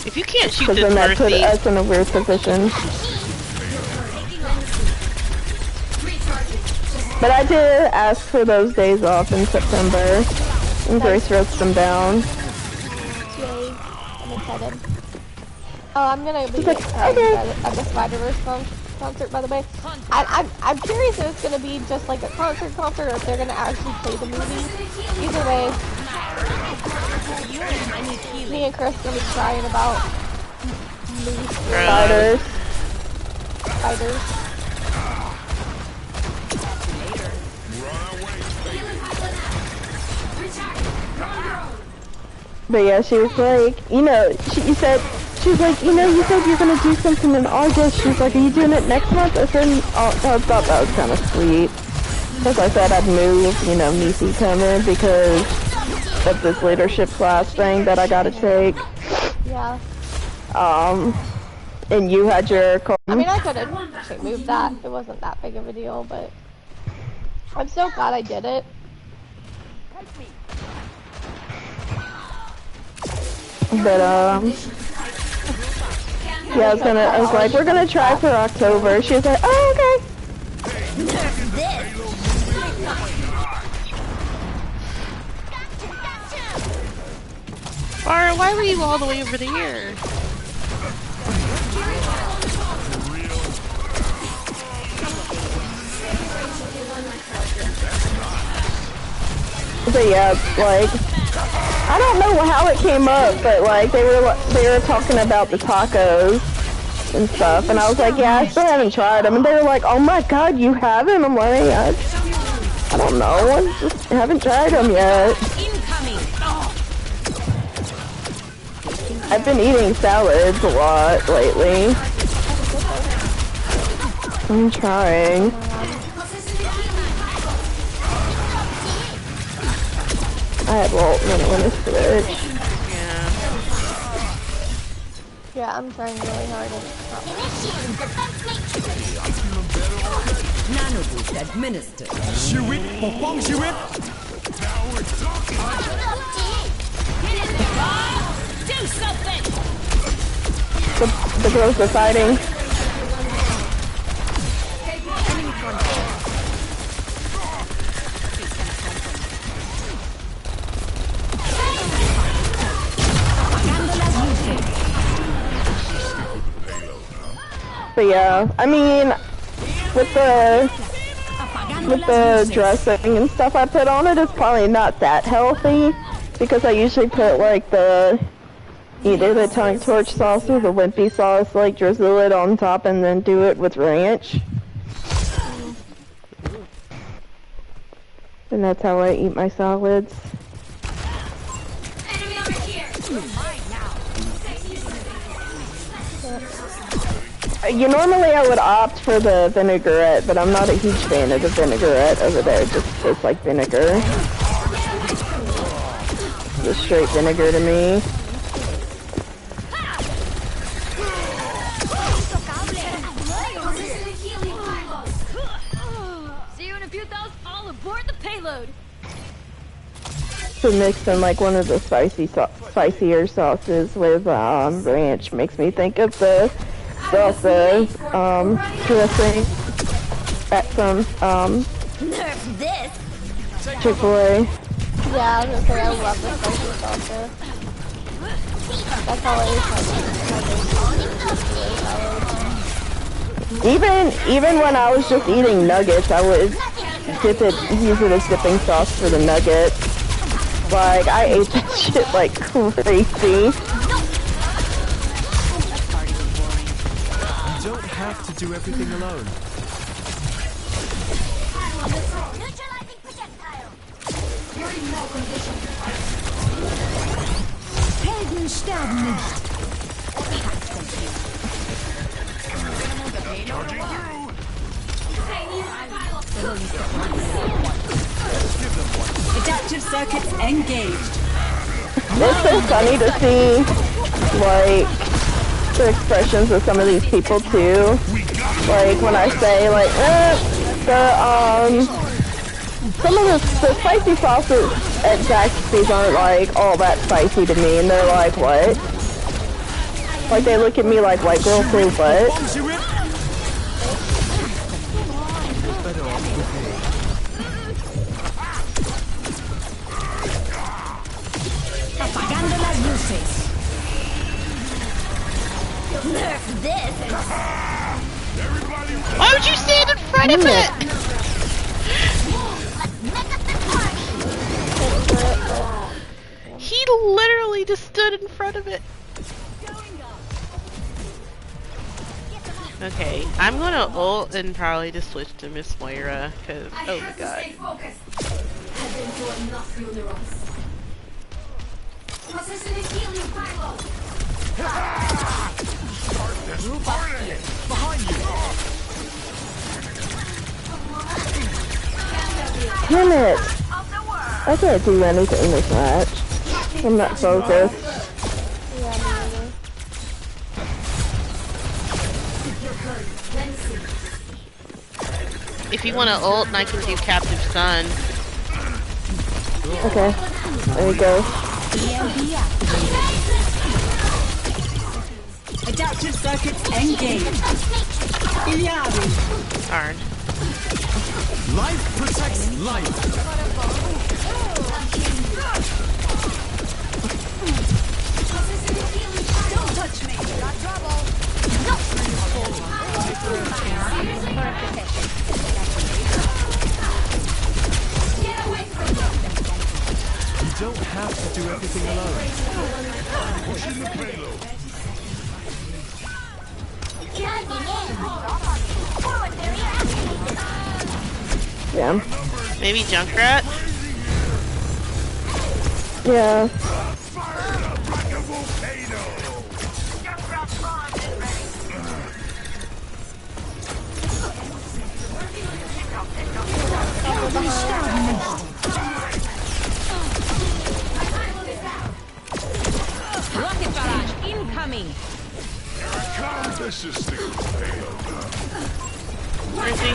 If you can't shoot Because this then that put Mercy, us in a weird position. But I did ask for those days off in September, and Grace wrote them down. Yay. I'm excited. Oh, I'm gonna be like, at okay. the Spider-Verse concert, by the way. I'm curious if it's gonna be just like a concert, or if they're gonna actually play the movie. Either way, me and Chris are gonna be crying about Spiders. Spiders. But yeah, she was like, you know, she was like, you know, you said you're gonna do something in August. She's like, are you doing it next month? I said, oh, I thought that was kind of sweet. Because I said I'd move, you know, Nisi coming because of this leadership class thing that I gotta take. Yeah. And you had your... I mean, I could have moved that. It wasn't that big of a deal, but I'm so glad I did it. But, yeah, I was like, we're gonna try for October. She was like, oh, okay. Or why were you all the way over there? But yeah, like, I don't know how it came up, but like they were talking about the tacos and stuff, and I was like, yeah, I still haven't tried them, and they were like, oh my god, you haven't? I'm like, I don't know, I just haven't tried them yet. I've been eating salads a lot lately. I'm trying. I had Walt in the fridge. Yeah, I'm trying really hard. Nanoboost administered. Do something! The girls are fighting. But yeah, I mean, with the dressing and stuff I put on it, it's probably not that healthy because I usually put like either the tongue torch sauce or the wimpy sauce, like drizzle it on top and then do it with ranch. And that's how I eat my salads. Normally I would opt for the vinaigrette, but I'm not a huge fan of the vinaigrette over there. It just tastes like vinegar. Just straight vinegar to me. See you in a few thousand. All aboard the payload. So mix in like one of the spicier sauces with ranch makes me think of the salsa dressing at some Chick-fil-A. Yeah, I was gonna say I love the spicy salsa. That's all I eat. Even when I was just eating nuggets, I would use it as dipping sauce for the nuggets. Like, I ate that shit like crazy. You don't have to do everything alone. sterben nicht. Adaptive circuits engaged. It's so funny to see, like, the expressions of some of these people too. Like when I say, like, some of the spicy sauces at Zaxby's aren't like all that spicy to me, and they're like, what? Like they look at me like white girl say what? Apagando las luces. Nerf this. Why would you stand in front of it? He literally just stood in front of it. Okay, I'm gonna ult and probably just switch to Miss Moira, cause oh my god. Damn it! I can't do anything this match. I'm not focused. If you want to ult, and I can do Captive Sun. Okay, there you go. Adaptive circuits engaged. Darn. Life protects life. Don't touch me. Got trouble. You don't have to do everything alone. Pushing the payload. Yeah. Maybe Junkrat? Yeah. Fired up like a volcano. Rocket barrage incoming. Here it comes. This is the payload. Where is he?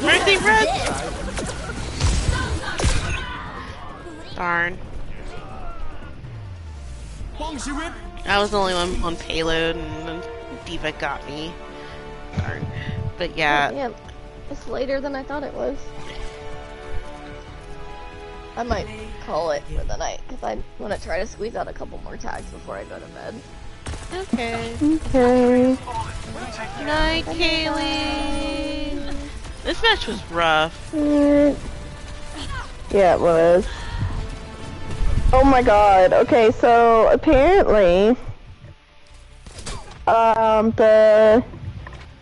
Where is he, Red? Darn. I was the only one on payload and then Diva got me. Darn. But yeah. Yeah, it's later than I thought it was. I might call it for the night because I want to try to squeeze out a couple more tags before I go to bed. Okay. Okay. Night, Kaylee. This match was rough. Yeah, it was. Oh my god. Okay, so apparently,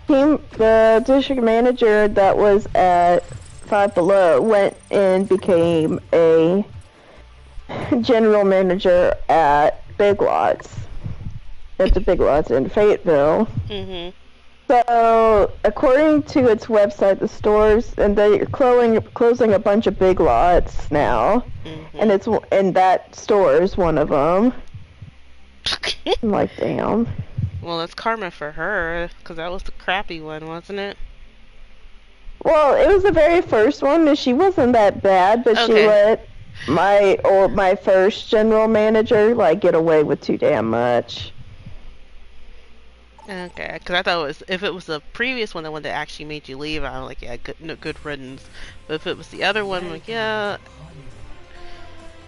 the district manager that was at Five Below went and became a general manager at Big Lots. At the Big Lots in Fayetteville. Mm-hmm. So, according to its website, the stores, and they're closing a bunch of Big Lots now, and that store is one of them. I'm like, damn. Well, that's karma for her, because that was the crappy one, wasn't it? Well, it was the very first one, and she wasn't that bad, but she let my first general manager, like, get away with too damn much. Okay, because I thought if it was the previous one, the one that actually made you leave, I'm like, yeah, good riddance. But if it was the other one, I'm like, yeah,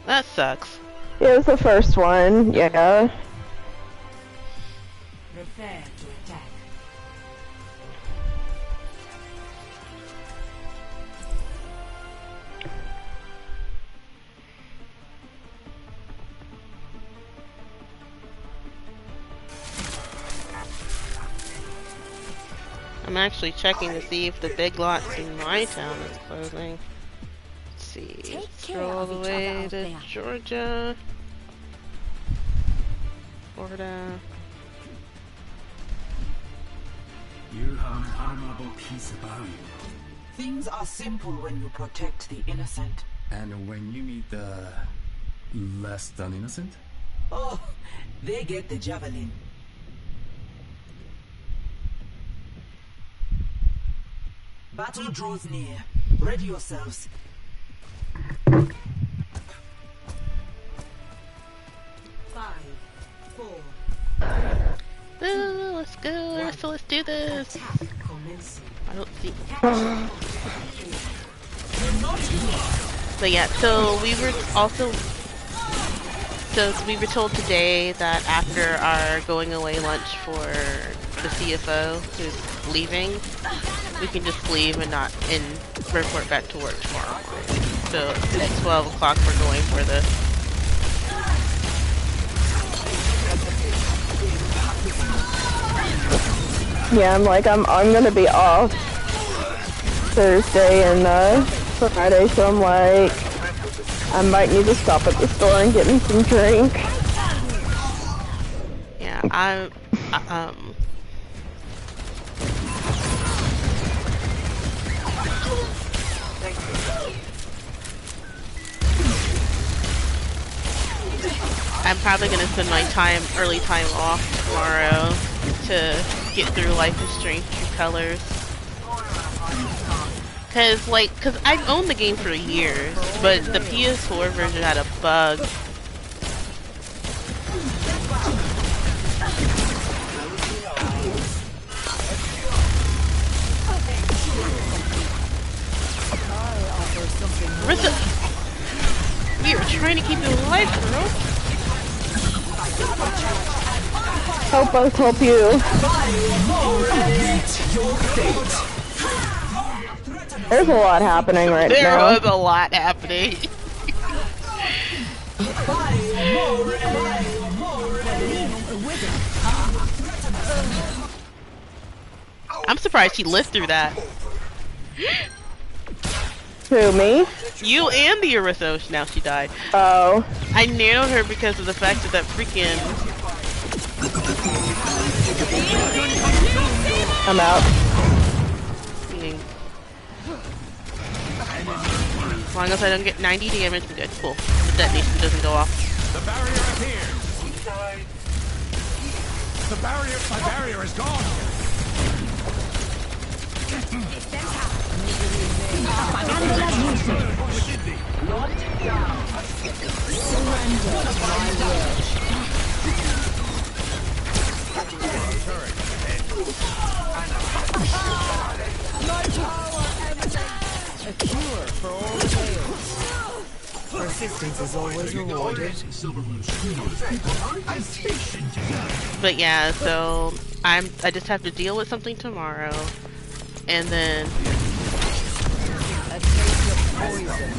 that sucks. It was the first one, yeah. Prepare to attack. I'm actually checking to see if the Big Lots in my town is closing. see. Take care Scroll all of the each way other out to there. Georgia. Florida. You have an admirable piece about you. Things are simple when you protect the innocent. And when you meet the less than innocent? Oh, they get the javelin. Battle draws near. Ready yourselves. 5, 4, Ooh, let's go. So let's do this. attack commencing. I don't see. But yeah, so we were told today that after our going away lunch for the CFO who's leaving, we can just leave and report back to work tomorrow morning. So at 12 o'clock we're going for the Yeah, I'm gonna be off Thursday and Friday, so I'm like, I might need to stop at the store and get me some drink. yeah. I'm probably gonna spend my early time off tomorrow to get through Life is Strange True Colors. Cause I've owned the game for years, but the PS4 version had a bug. Marissa, we are trying to keep you alive, girl. Help us help you. There's a lot happening right now. There was a lot happening. I'm surprised she lived through that. Who, me? You and the Erythos. Now she died. Oh. I nanoed her because of the fact that freaking... I'm out. As long as I don't get 90 damage, I'm good. Cool. The detonation doesn't go off. The barrier appears. My barrier is gone. A cure for all tales. Persistence is always rewarded. But yeah, so I just have to deal with something tomorrow, and then A taste of poison.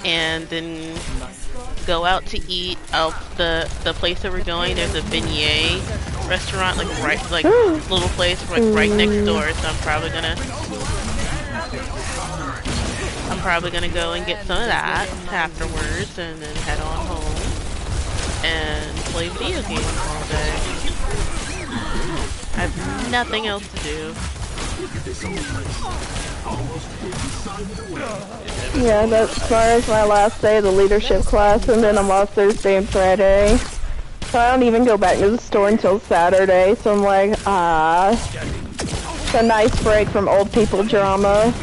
and then go out to eat. The place that we're going, there's a beignet restaurant, like little place right next door. So I'm probably gonna go and get some of that afterwards, and then head on home and play video games all day. I have nothing else to do. Yeah, that's as far as my last day of the leadership class, and then I'm off Thursday and Friday. So I don't even go back to the store until Saturday, so I'm like, it's a nice break from old people drama.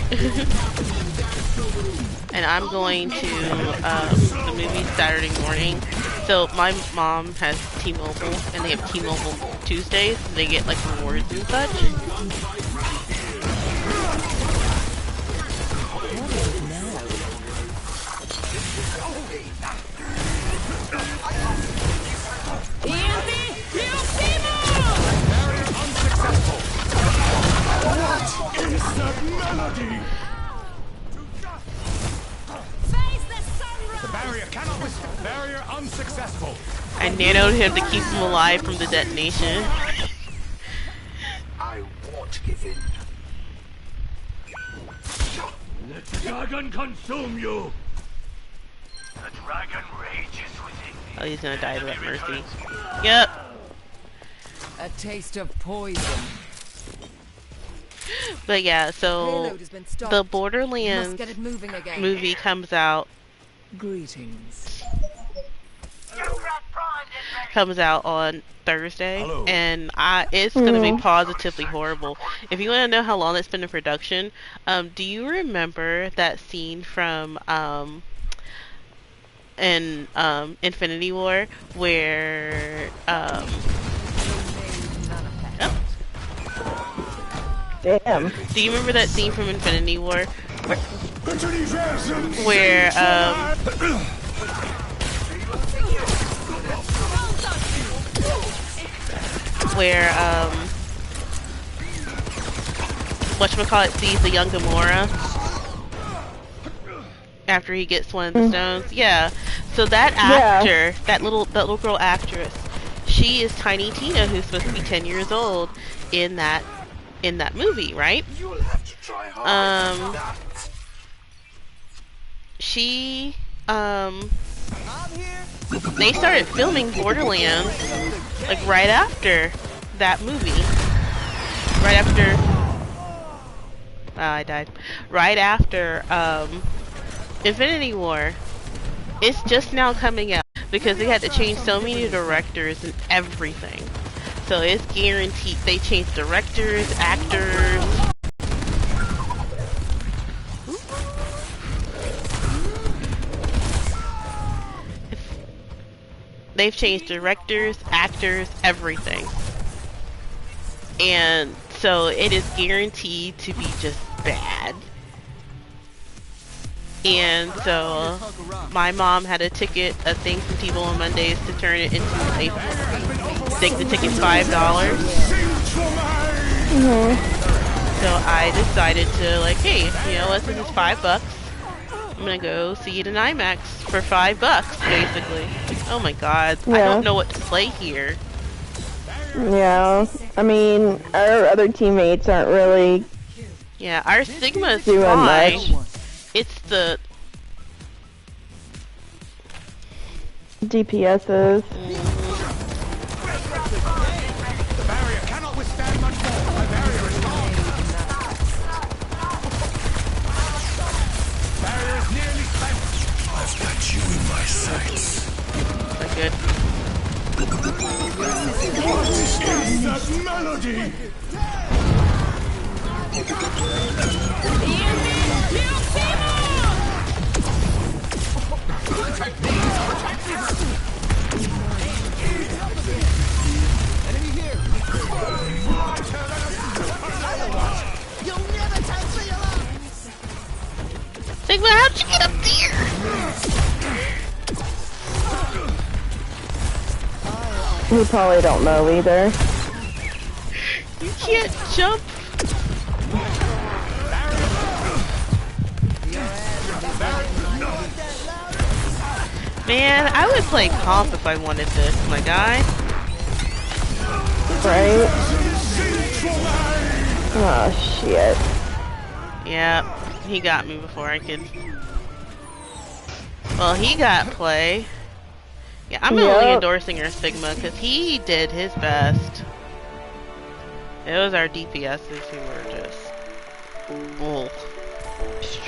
And I'm going to the movie Saturday morning. So my mom has T-Mobile, and they have T-Mobile Tuesdays. So they get like rewards and such. Barrier unsuccessful. I nanoed him to keep him alive from the detonation. I won't give in. Dragon consume you! The dragon rages within me. Oh, he's gonna die without mercy. Yep. A taste of poison. But yeah, so Payload has been stopped. the Must Borderlands get it moving again. movie comes out Greetings. on Thursday, Hello. and it's gonna be positively horrible. If you want to know how long it's been in production, do you remember that scene from in Infinity War where Damn. do you remember that scene from Infinity War where whatchamacallit sees the young Gamora after he gets one of the stones? Yeah. So that actor, that little girl actress, she is Tiny Tina, who's supposed to be 10 years old in that movie, right? You'll have to try harder. She they started filming Borderlands like right after that movie. Right after I died. Right after Infinity War. It's just now coming out because they had to change so many directors and everything. So it's guaranteed they changed directors, actors. They've changed directors, actors, everything. And so it is guaranteed to be just bad. And so my mom had a thing from T-Mobile on Mondays to turn it into a think the ticket's $5. So I decided to like, hey, you know what, since it's $5, I'm gonna go see it in IMAX for $5 basically. Oh my god, I don't know what to play here. Yeah, I mean, our other teammates aren't really. Yeah, our Sigma is doing fine. much. It's the DPSs. The barrier cannot withstand much more. My barrier is gone. Barrier is nearly spent. I've got you in my sights. That's good. What is that melody? Enemy here. You'll never touch me alone. Sigma, how'd you get up there? We probably don't know either. You can't jump. Man, I would play comp if I wanted this, my guy. Right? Oh, shit. Yeah, he got me before I could. Well, he got play. Yeah, I'm only endorsing our Sigma because he did his best. It was our DPSs who were just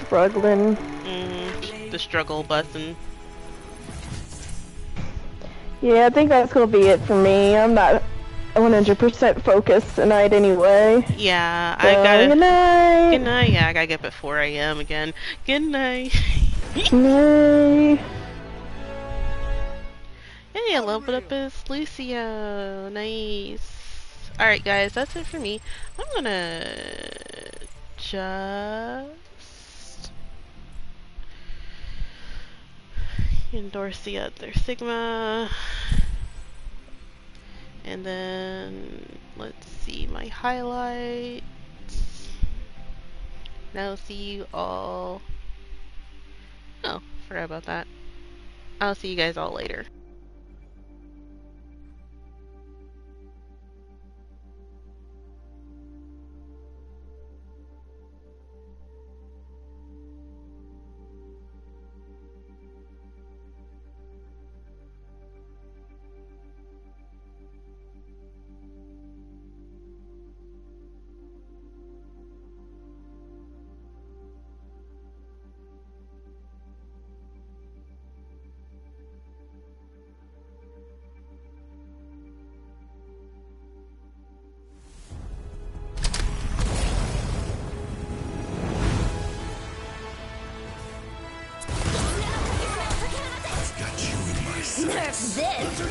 struggling. The struggle button. Yeah, I think that's gonna be it for me. I'm not 100% focused tonight anyway. Yeah, so, I gotta. Good night. Good night. Yeah, I gotta get up at 4 a.m. again. Good night. Good night. Hey, I leveled up as Lucio. Nice. Alright, guys, that's it for me. I'm gonna just endorse the other Sigma. And then, let's see my highlights. And I'll see you all. Oh, forgot about that. I'll see you guys all later. This